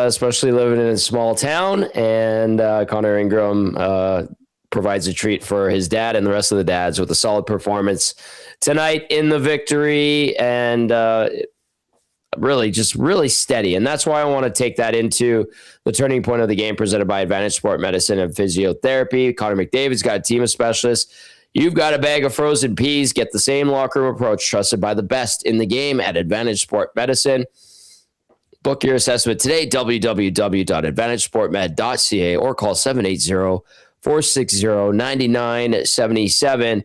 especially living in a small town. And Connor Ingram provides a treat for his dad and the rest of the dads with a solid performance tonight in the victory, and really steady. And that's why I want to take that into the turning point of the game presented by Advantage Sport Medicine and Physiotherapy. Connor McDavid's got a team of specialists. You've got a bag of frozen peas. Get the same locker room approach trusted by the best in the game at Advantage Sport Medicine. Book your assessment today, www.advantagesportmed.ca, or call 780-460-9977.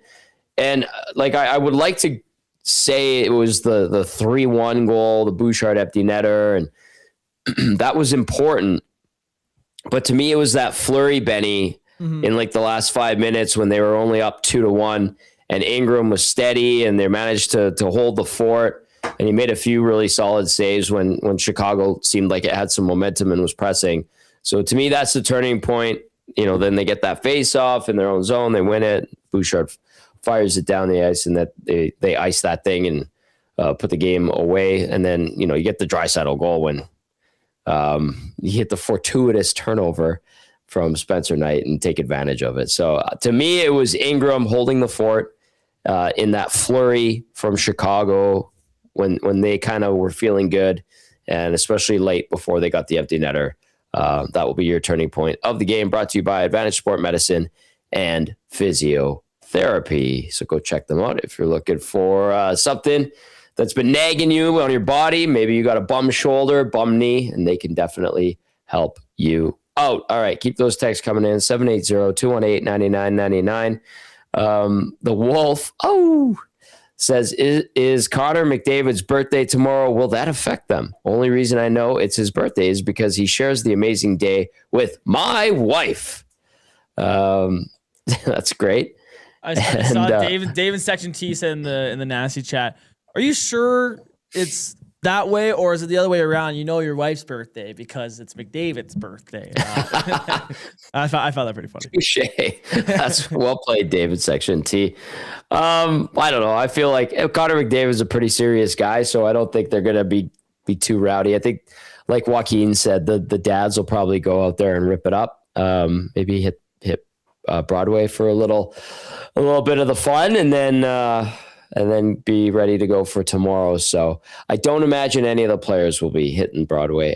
And I would like to say it was the 3-1 goal, the Bouchard empty netter, and that was important. But to me, it was that flurry, Benny, in like the last 5 minutes when they were only up 2-1, and Ingram was steady, and they managed to hold the fort. And he made a few really solid saves when Chicago seemed like it had some momentum and was pressing. So to me, that's the turning point. Then they get that face off in their own zone, they win it. Bouchard fires it down the ice, and that they ice that thing and put the game away. And then you get the Draisaitl goal when you hit the fortuitous turnover from Spencer Knight and take advantage of it. So to me, it was Ingram holding the fort in that flurry from Chicago when they kind of were feeling good, and especially late before they got the empty netter. That will be your turning point of the game, brought to you by Advantage Sport Medicine and Physiotherapy. So go check them out if you're looking for something that's been nagging you on your body. Maybe you got a bum shoulder, bum knee, and they can definitely help you out. All right, keep those texts coming in, 780-218-9999. The Wolf, says, is Connor McDavid's birthday tomorrow? Will that affect them? Only reason I know it's his birthday is because he shares the amazing day with my wife. That's great. I saw David Section T said in the nasty chat, are you sure it's that way, or is it the other way around? Your wife's birthday because it's McDavid's birthday. I found that pretty funny. Touche. That's well played, David Section T. I don't know. I feel like Connor McDavid is a pretty serious guy, so I don't think they're going to be too rowdy. I think, like Joaquin said, the dads will probably go out there and rip it up. Maybe hit Broadway for a little bit of the fun, and then be ready to go for tomorrow. So I don't imagine any of the players will be hitting Broadway.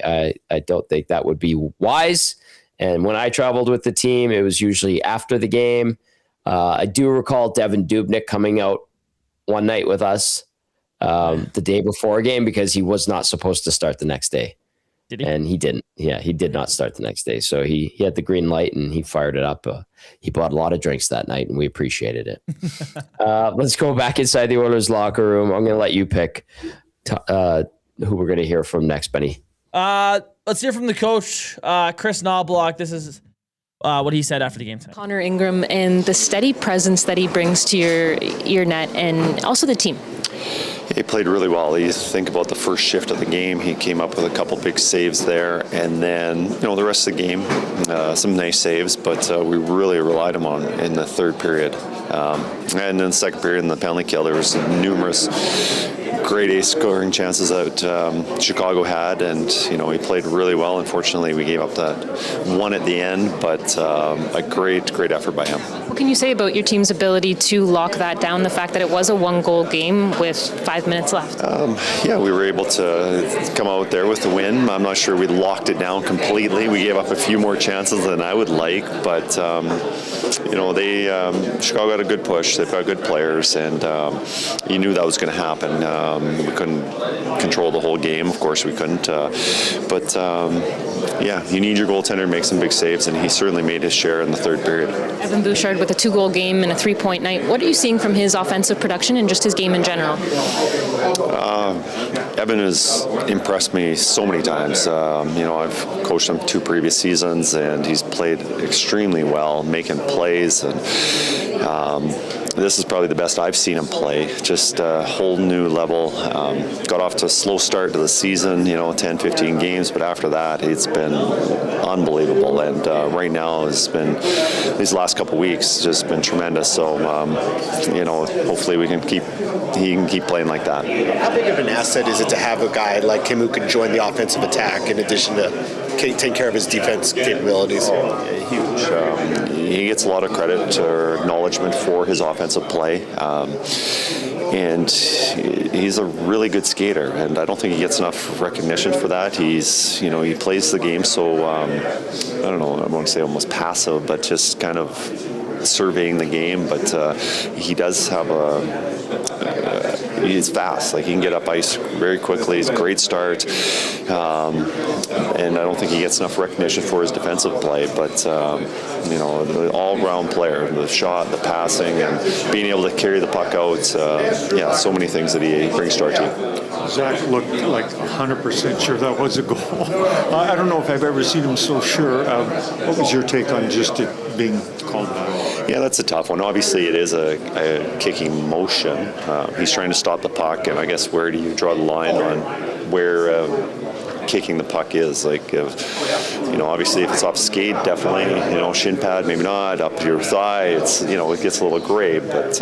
I don't think that would be wise. And when I traveled with the team, it was usually after the game. I do recall Devin Dubnyk coming out one night with us the day before a game because he was not supposed to start the next day. Did he? And he didn't. Yeah, he did not start the next day. So he had the green light and he fired it up. He bought a lot of drinks that night and we appreciated it. Let's go back inside the Oilers locker room. I'm going to let you pick who we're going to hear from next, Benny. Let's hear from the coach, Chris Knoblock. This is what he said after the game tonight. Connor Ingram and the steady presence that he brings to your net and also the team. He played really well. You think about the first shift of the game, he came up with a couple big saves there, and then the rest of the game, some nice saves, but we really relied on him in the third period. And in the second period in the penalty kill, there was numerous great ace scoring chances that Chicago had, and he played really well. Unfortunately, we gave up that one at the end, but a great effort by him. What can you say about your team's ability to lock that down, the fact that it was a one-goal game with 5 minutes left? Yeah, we were able to come out there with the win. I'm not sure we locked it down completely. We gave up a few more chances than I would like, but Chicago got a good push. They've got good players, and you knew that was going to happen. We couldn't control the whole game. Of course, we couldn't. You need your goaltender to make some big saves, and he certainly made his share in the third period. Evan Bouchard with a 2-goal game and a 3-point night. What are you seeing from his offensive production and just his game in general? Evan has impressed me so many times. I've coached him 2 previous seasons, and he's played extremely well, making plays, and this is probably the best I've seen him play. Just a whole new level. Got off to a slow start to the season, 10, 15 games, but after that, it's been unbelievable. And right now, it's been, these last couple weeks, just been tremendous. So, hopefully we can keep he can keep playing like that. How big of an asset is it to have a guy like him who can join the offensive attack in addition to take care of his defense capabilities? Huge. He gets a lot of credit or acknowledgement for his offensive play. And he's a really good skater, and I don't think he gets enough recognition for that. He's, he plays the game so, I don't know, I want to say almost passive, but just kind of surveying the game. But he does have he's fast. Like, he can get up ice very quickly. He's a great start. And I don't think he gets enough recognition for his defensive play, but the all-round player, the shot, the passing, and being able to carry the puck out. So many things that he brings to our team. Zach looked like 100% sure that was a goal. I don't know if I've ever seen him so sure. What was your take on just it being called back? Yeah, that's a tough one. Obviously, it is a kicking motion. He's trying to stop the puck, and I guess where do you draw the line on where kicking the puck is? Like, obviously, if it's off skate, definitely, shin pad, maybe not. Up your thigh, it gets a little gray, but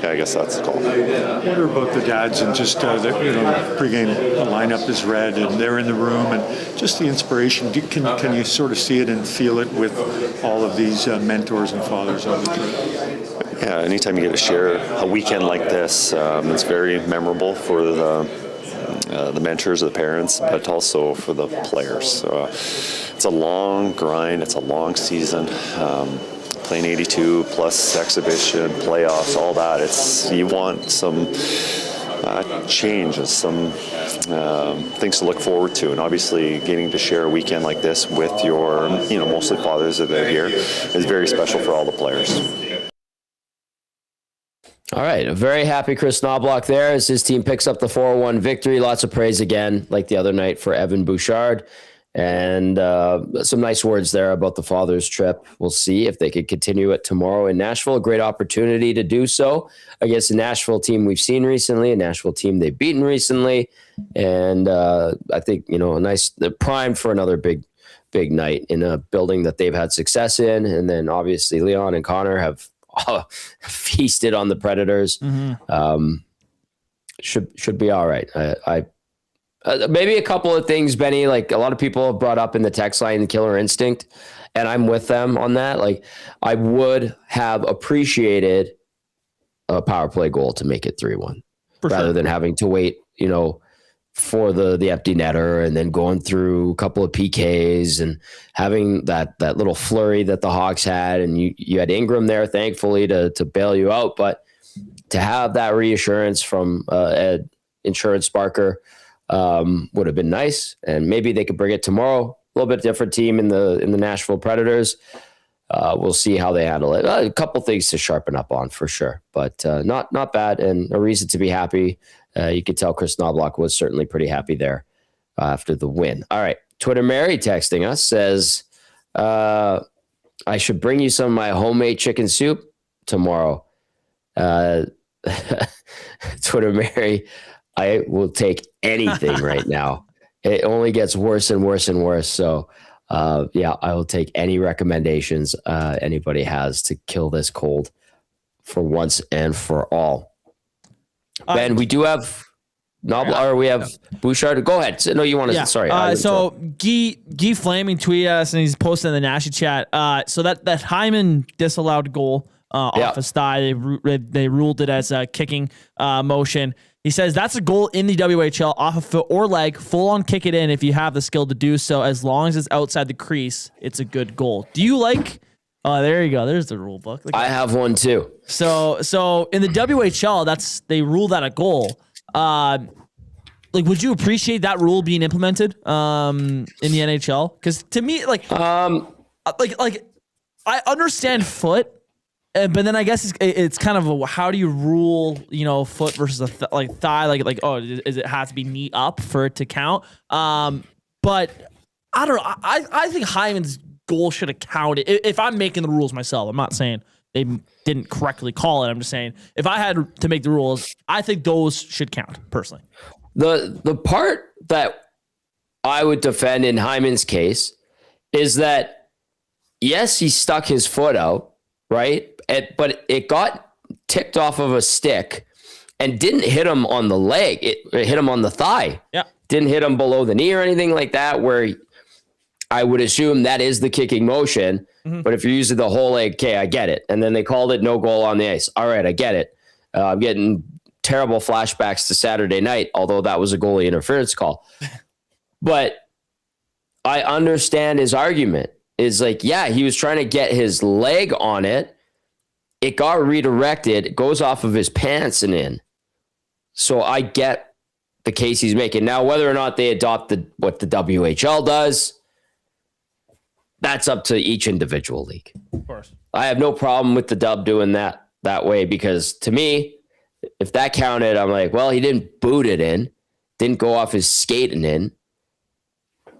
I guess that's the call. What about the dads and just the pregame lineup is read and they're in the room and just the inspiration? Can you sort of see it and feel it with all of these mentors and fathers on the team? Yeah, anytime you get to share a weekend like this, it's very memorable for the mentors, the parents, but also for the players. It's a long grind. It's a long season. Playing 82 plus exhibition, playoffs, all that. You want some change and some things to look forward to, and obviously getting to share a weekend like this with your, mostly fathers that are here is very special for all the players. All right, a very happy Chris Knoblock there as his team picks up the 4-1 victory. Lots of praise again, like the other night, for Evan Bouchard. And some nice words there about the father's trip. We'll see if they could continue it tomorrow in Nashville. A great opportunity to do so against a Nashville team we've seen recently, a Nashville team they've beaten recently. And I think, primed for another big night in a building that they've had success in. And then obviously Leon and Connor have feasted on the Predators. Mm-hmm. Should be all right. Maybe a couple of things, Benny, like a lot of people have brought up in the text line, the killer instinct, and I'm with them on that. Like, I would have appreciated a power play goal to make it 3-1 rather than having to wait, for the empty netter and then going through a couple of PKs and having that little flurry that the Hawks had. And you had Ingram there, thankfully, to bail you out. But to have that reassurance from Ed Insurance Barker would have been nice. And maybe they could bring it tomorrow. A little bit different team in the Nashville Predators. We'll see how they handle it. A couple things to sharpen up on for sure, but not bad, and a reason to be happy. You could tell Chris Knoblock was certainly pretty happy there after the win. All right. Twitter Mary texting us says, I should bring you some of my homemade chicken soup tomorrow. Twitter Mary, I will take anything right now. It only gets worse and worse and worse. So, I will take any recommendations anybody has to kill this cold for once and for all. Ben, we do have Knoblock, or we have Bouchard. Go ahead. No, you want to? Yeah. Sorry. So Guy Flaming tweeted us, and he's posted in the Nashi chat. So that Hyman disallowed goal off his thigh, they ruled it as a kicking motion. He says that's a goal in the WHL off a foot or leg, full on kick it in if you have the skill to do so. As long as it's outside the crease, it's a good goal. Do you like? Oh, there you go. There's the rule book. I have one too. So in the WHL, they rule that a goal. Would you appreciate that rule being implemented in the NHL? Because to me, I understand foot. But then I guess it's kind of how do you rule, foot versus a thigh? Does it have to be knee up for it to count? But I don't know. I think Hyman's goal should have counted. If I'm making the rules myself, I'm not saying they didn't correctly call it. I'm just saying if I had to make the rules, I think those should count personally. The part that I would defend in Hyman's case is that, yes, he stuck his foot out, right? But it got ticked off of a stick, and didn't hit him on the leg. It hit him on the thigh. Yeah. Didn't hit him below the knee or anything like that, where I would assume that is the kicking motion. But if you're using the whole leg, okay, I get it. And then they called it no goal on the ice. All right, I get it. I'm getting terrible flashbacks to Saturday night, although that was a goalie interference call. But I understand his argument. Is like, yeah, he was trying to get his leg on it. It got redirected. It goes off of his pants and in. So I get the case he's making. Now, whether or not they adopt what the WHL does, that's up to each individual league. Of course. I have no problem with the dub doing that way, because to me, if that counted, I'm like, well, he didn't boot it in, didn't go off his skating in.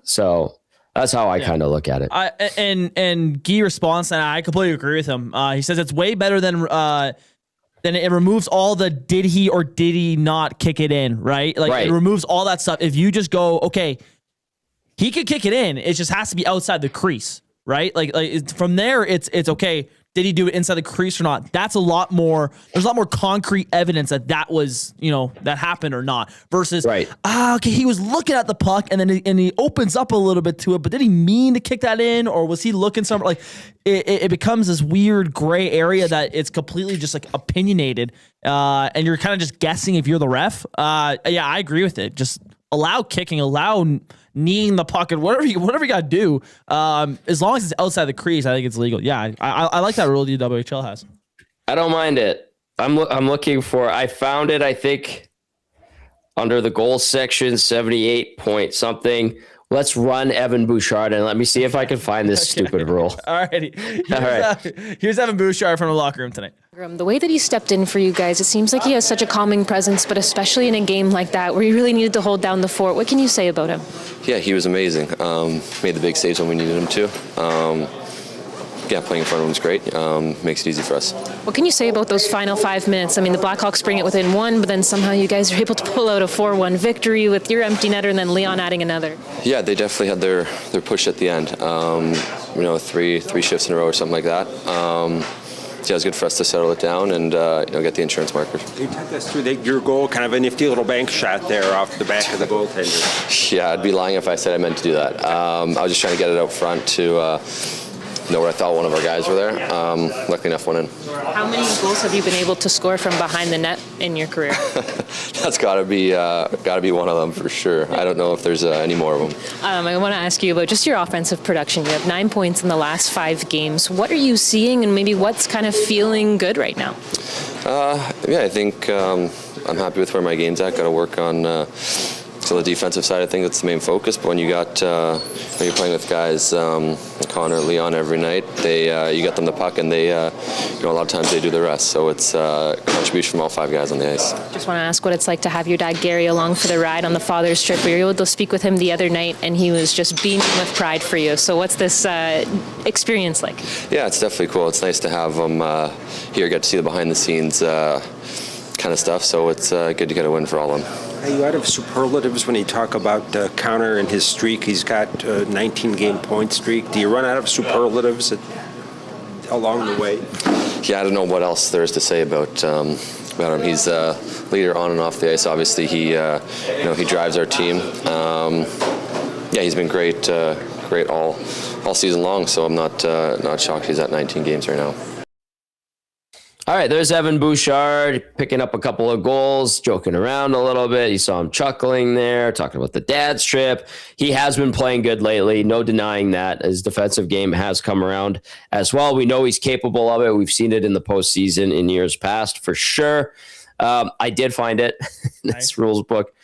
So that's how I kind of look at it. And Guy responds, and I completely agree with him. He says it's way better than it removes all the did he or did he not kick it in, right? Like It removes all that stuff. If you just go, okay, he could kick it in, it just has to be outside the crease, right? Like from there, it's okay. Did he do it inside the crease or not? That's a lot more. There's a lot more concrete evidence that was, that happened or not. Versus, okay, he was looking at the puck and then he opens up a little bit to it, but did he mean to kick that in, or was he looking somewhere? Like it becomes this weird gray area that it's completely just like opinionated, and you're kind of just guessing if you're the ref. Yeah, I agree with it. Just allow kicking, allow kneeing the puck, and whatever you got to do, as long as it's outside the crease, I think it's legal. Yeah, I like that rule the WHL has. I don't mind it. I'm looking for. I found it. I think under the goals section, 78 point something. Let's run Evan Bouchard and let me see if I can find this stupid rule. All righty. Here's Evan Bouchard from the locker room tonight. The way that he stepped in for you guys, it seems like he has such a calming presence, but especially in a game like that where you really needed to hold down the fort. What can you say about him? Yeah, he was amazing. Made the big saves when we needed him to. Playing in front of him is great. Makes it easy for us. What can you say about those final 5 minutes? I mean, the Blackhawks bring it within one, but then somehow you guys are able to pull out a 4-1 victory with your empty netter and then Leon adding another. Yeah, they definitely had their push at the end. Three shifts in a row or something like that. It was good for us to settle it down and get the insurance markers. Can you take us through your goal, kind of a nifty little bank shot there off the back of the goaltender? Yeah, I'd be lying if I said I meant to do that. I was just trying to get it out front to where I thought one of our guys were there. Luckily enough, went in. How many goals have you been able to score from behind the net in your career? That's got to be one of them for sure. I don't know if there's any more of them. I want to ask you about just your offensive production. You have 9 points in the last 5 games. What are you seeing, and maybe what's kind of feeling good right now? I think I'm happy with where my game's at. Got to work on. So the defensive side, I think that's the main focus. But when you're playing with guys, Connor, Leon every night, you get them the puck, and they, a lot of times they do the rest. So it's contribution from all 5 guys on the ice. Just want to ask what it's like to have your dad Gary along for the ride on the father's trip. We were able to speak with him the other night, and he was just beaming with pride for you. So what's this experience like? Yeah, it's definitely cool. It's nice to have him here, get to see the behind-the-scenes kind of stuff. So it's good to get a win for all of them. Are you out of superlatives when you talk about Connor and his streak? He's got a 19-game point streak. Do you run out of superlatives along the way? Yeah, I don't know what else there is to say about him. He's a leader on and off the ice. Obviously, he drives our team. He's been great all season long. So I'm not shocked he's at 19 games right now. All right, there's Evan Bouchard picking up a couple of goals, joking around a little bit. You saw him chuckling there, talking about the dad's trip. He has been playing good lately, no denying that. His defensive game has come around as well. We know he's capable of it. We've seen it in the postseason in years past for sure. I did find it in this rules book.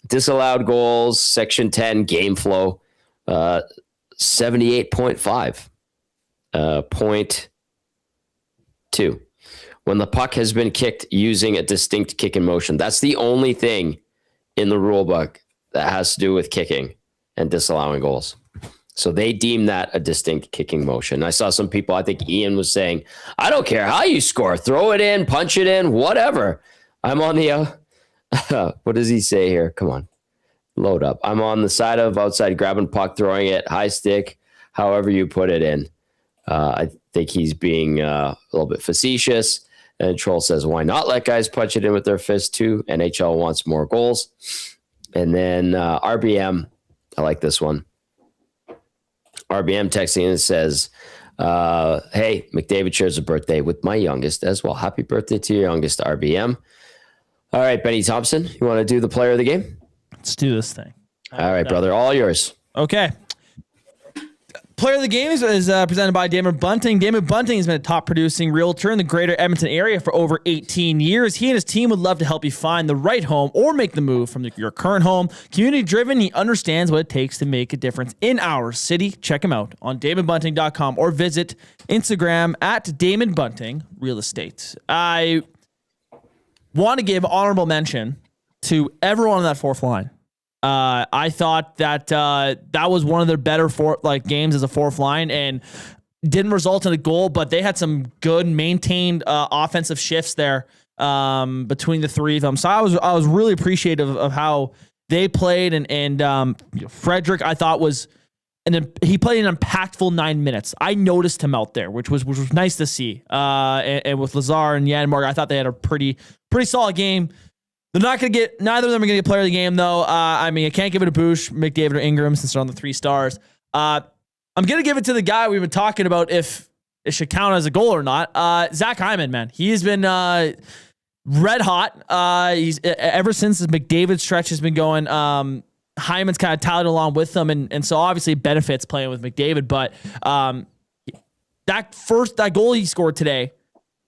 Disallowed goals, section 10, game flow, 78.5. Point 2. When the puck has been kicked using a distinct kick in motion. That's the only thing in the rule book that has to do with kicking and disallowing goals. So they deem that a distinct kicking motion. I saw some people, I think Ian was saying, I don't care how you score. Throw it in, punch it in, whatever. I'm on the, what does he say here? Come on, load up. I'm on the side of outside, grabbing puck, throwing it, high stick, however you put it in. I think he's being a little bit facetious. And Troll says, why not let guys punch it in with their fist too? NHL wants more goals. And then RBM, I like this one. RBM texting and says, hey, McDavid shares a birthday with my youngest as well. Happy birthday to your youngest, RBM. All right, Benny Thompson, you want to do the player of the game? Let's do this thing. All right, brother, all yours. Okay. Player of the game is presented by Damon Bunting. Damon Bunting has been a top producing realtor in the greater Edmonton area for over 18 years. He and his team would love to help you find the right home or make the move from your current home. Community driven, he understands what it takes to make a difference in our city. Check him out on damonbunting.com or visit Instagram at Damon Bunting Real Estate. I want to give honorable mention to everyone on that fourth line. I thought that that was one of their better games as a fourth line, and didn't result in a goal, but they had some good maintained offensive shifts there between the three of them. So I was really appreciative of how they played, and Frederick I thought he played an impactful 9 minutes. I noticed him out there, which was nice to see. And with Lazar and Janmark, I thought they had a pretty solid game. They're not going to get, neither of them are going to get player of the game, though. I can't give it to Bouchard, McDavid, or Ingram since they're on the 3 stars. I'm going to give it to the guy we've been talking about if it should count as a goal or not. Zach Hyman, man. He's been red hot. He's ever since the McDavid stretch has been going. Hyman's kind of tallied along with them, and so obviously it benefits playing with McDavid. But that goal he scored today,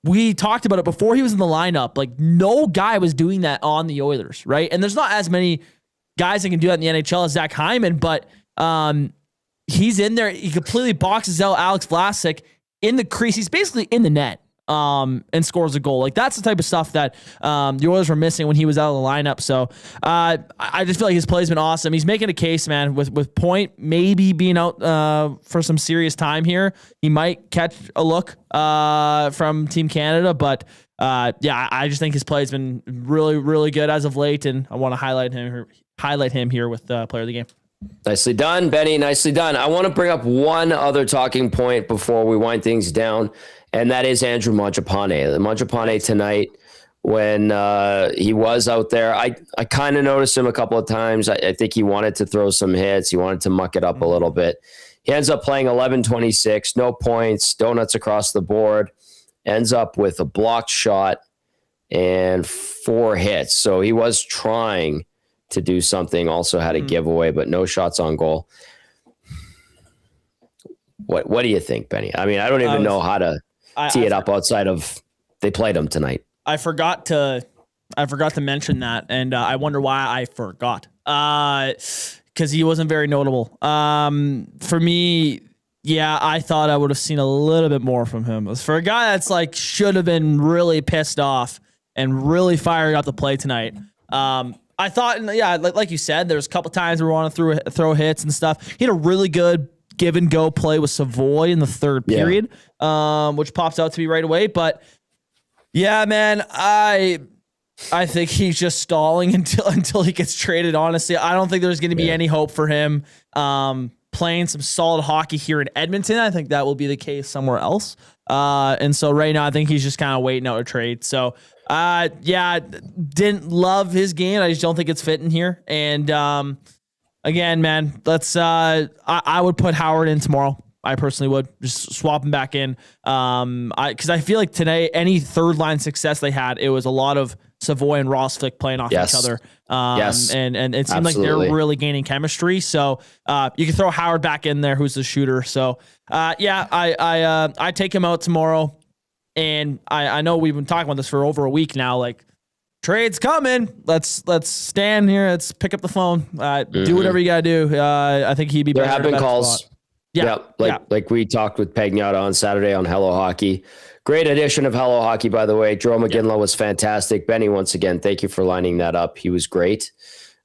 we talked about it before he was in the lineup. Like, no guy was doing that on the Oilers, right? And there's not as many guys that can do that in the NHL as Zach Hyman, but he's in there. He completely boxes out Alex Vlasic in the crease. He's basically in the net and scores a goal. Like, that's the type of stuff that the Oilers were missing when he was out of the lineup. So I just feel like his play's been awesome. He's making a case, man, with Point maybe being out for some serious time here. He might catch a look from Team Canada, but I just think his play has been really, really good as of late, and I want to highlight him here with Player of the Game. Nicely done, Benny. Nicely done. I want to bring up one other talking point before we wind things down, and that is Andrew Mangiapane. Mangiapane tonight, when he was out there, I kind of noticed him a couple of times. I think he wanted to throw some hits. He wanted to muck it up a little bit. He ends up playing 11-26, no points, donuts across the board, ends up with a blocked shot and 4 hits. So he was trying to do something, also had a giveaway, but no shots on goal. What do you think, Benny? I mean, I don't even know how to tee it up outside of they played him tonight. I forgot to mention that, and I wonder why I forgot. Because he wasn't very notable. For me, I thought I would have seen a little bit more from him. For a guy that's like should have been really pissed off and really firing up the play tonight. I thought, like you said, there's a couple times where we want to throw hits and stuff. He had a really good give and go play with Savoy in the third period, which pops out to me right away. But yeah, man, I think he's just stalling until he gets traded. Honestly, I don't think there's going to be any hope for him playing some solid hockey here in Edmonton. I think that will be the case somewhere else. And so right now, I think he's just kind of waiting out a trade. So didn't love his game. I just don't think it's fitting here. And again, man, let's. I would put Howard in tomorrow. I personally would just swap him back in. Because I feel like today, any third line success they had, it was a lot of Savoy and Rosvik playing off each other. And it seemed like they're really gaining chemistry. So you can throw Howard back in there, who's the shooter. So I take him out tomorrow. And I know we've been talking about this for over a week now. Like, trade's coming. Let's stand here. Let's pick up the phone. Do whatever you gotta do. I think he'd be. There have been calls. Like we talked with Pagnotta on Saturday on Hello Hockey. Great edition of Hello Hockey, by the way. Jerome McGinley was fantastic. Benny, once again, thank you for lining that up. He was great.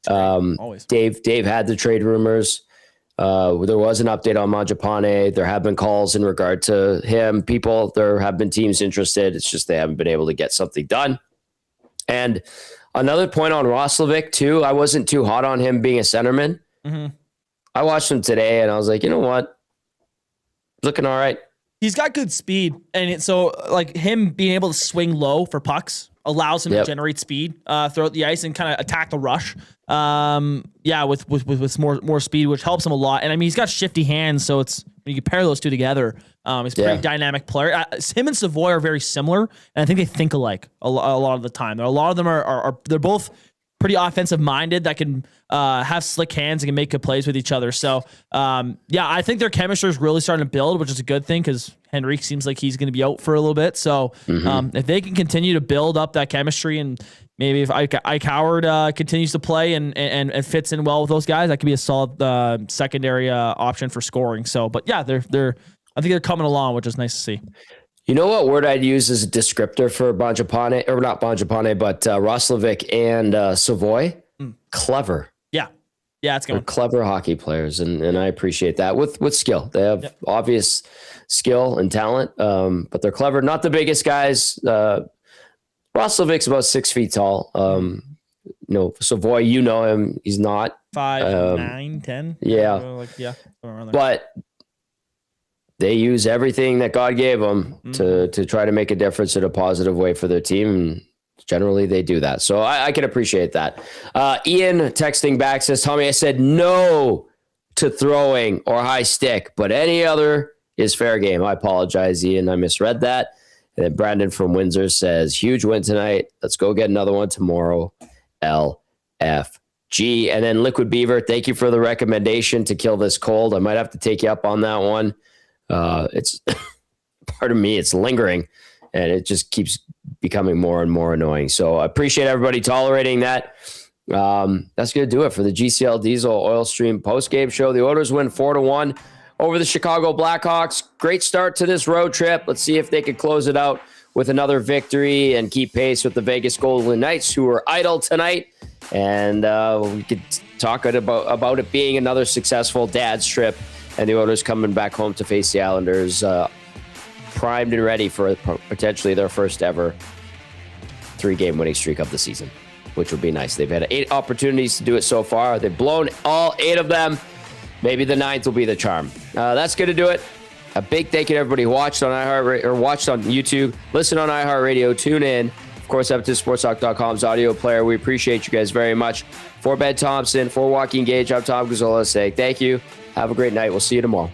Always. Dave had the trade rumors. There was an update on Mangiapane. There have been calls in regard to him. There have been teams interested. It's just they haven't been able to get something done. And another point on Roslovic, too. I wasn't too hot on him being a centerman. Mm-hmm. I watched him today, and I was like, you know what? Looking all right. He's got good speed, and so like him being able to swing low for pucks allows him to generate speed throughout the ice and kind of attack the rush. With more speed, which helps him a lot. And I mean, he's got shifty hands, so it's when you pair those two together, he's a pretty dynamic player. Him and Savoy are very similar, and I think they think alike a lot of the time. A lot of them are they're both pretty offensive minded that can have slick hands and can make good plays with each other. So I think their chemistry is really starting to build, which is a good thing because Henrique seems like he's going to be out for a little bit. So if they can continue to build up that chemistry, and maybe if Ike Howard continues to play and fits in well with those guys, that could be a solid secondary option for scoring. So, but yeah, I think they're coming along, which is nice to see. You know what word I'd use as a descriptor for Mangiapane, or not Mangiapane, but Roslovic and Savoy? Clever. Yeah, it's good. They're clever hockey players, and I appreciate that with skill. They have obvious skill and talent, but they're clever. Not the biggest guys. Roslovic's about 6 feet tall. Savoy, you know him. He's not 5'9", 10. Yeah. But they use everything that God gave them to try to make a difference in a positive way for their team. And generally, they do that. So I can appreciate that. Ian texting back says, Tommy, I said no to throwing or high stick, but any other is fair game. I apologize, Ian. I misread that. And then Brandon from Windsor says, huge win tonight. Let's go get another one tomorrow. LFG. And then Liquid Beaver, thank you for the recommendation to kill this cold. I might have to take you up on that one. It's part of me. It's lingering, and it just keeps becoming more and more annoying. So I appreciate everybody tolerating that. That's going to do it for the GCL Diesel Oil Stream postgame show. The Oilers win 4-1 over the Chicago Blackhawks. Great start to this road trip. Let's see if they could close it out with another victory and keep pace with the Vegas Golden Knights, who are idle tonight. And we could talk about it being another successful dad's trip, and the Oilers coming back home to face the Islanders, primed and ready for potentially their first ever 3-game winning streak of the season, which would be nice. They've had 8 opportunities to do it so far. They've blown all 8 of them. Maybe the 9th will be the charm. That's going to do it. A big thank you to everybody who watched on watched on YouTube, listen on iHeartRadio, tune in. Of course, EdmontonSportsTalk.com's audio player. We appreciate you guys very much. For Ben Thompson, for Joaquin Gage, I'm Tom Gazzola saying thank you. Have a great night. We'll see you tomorrow.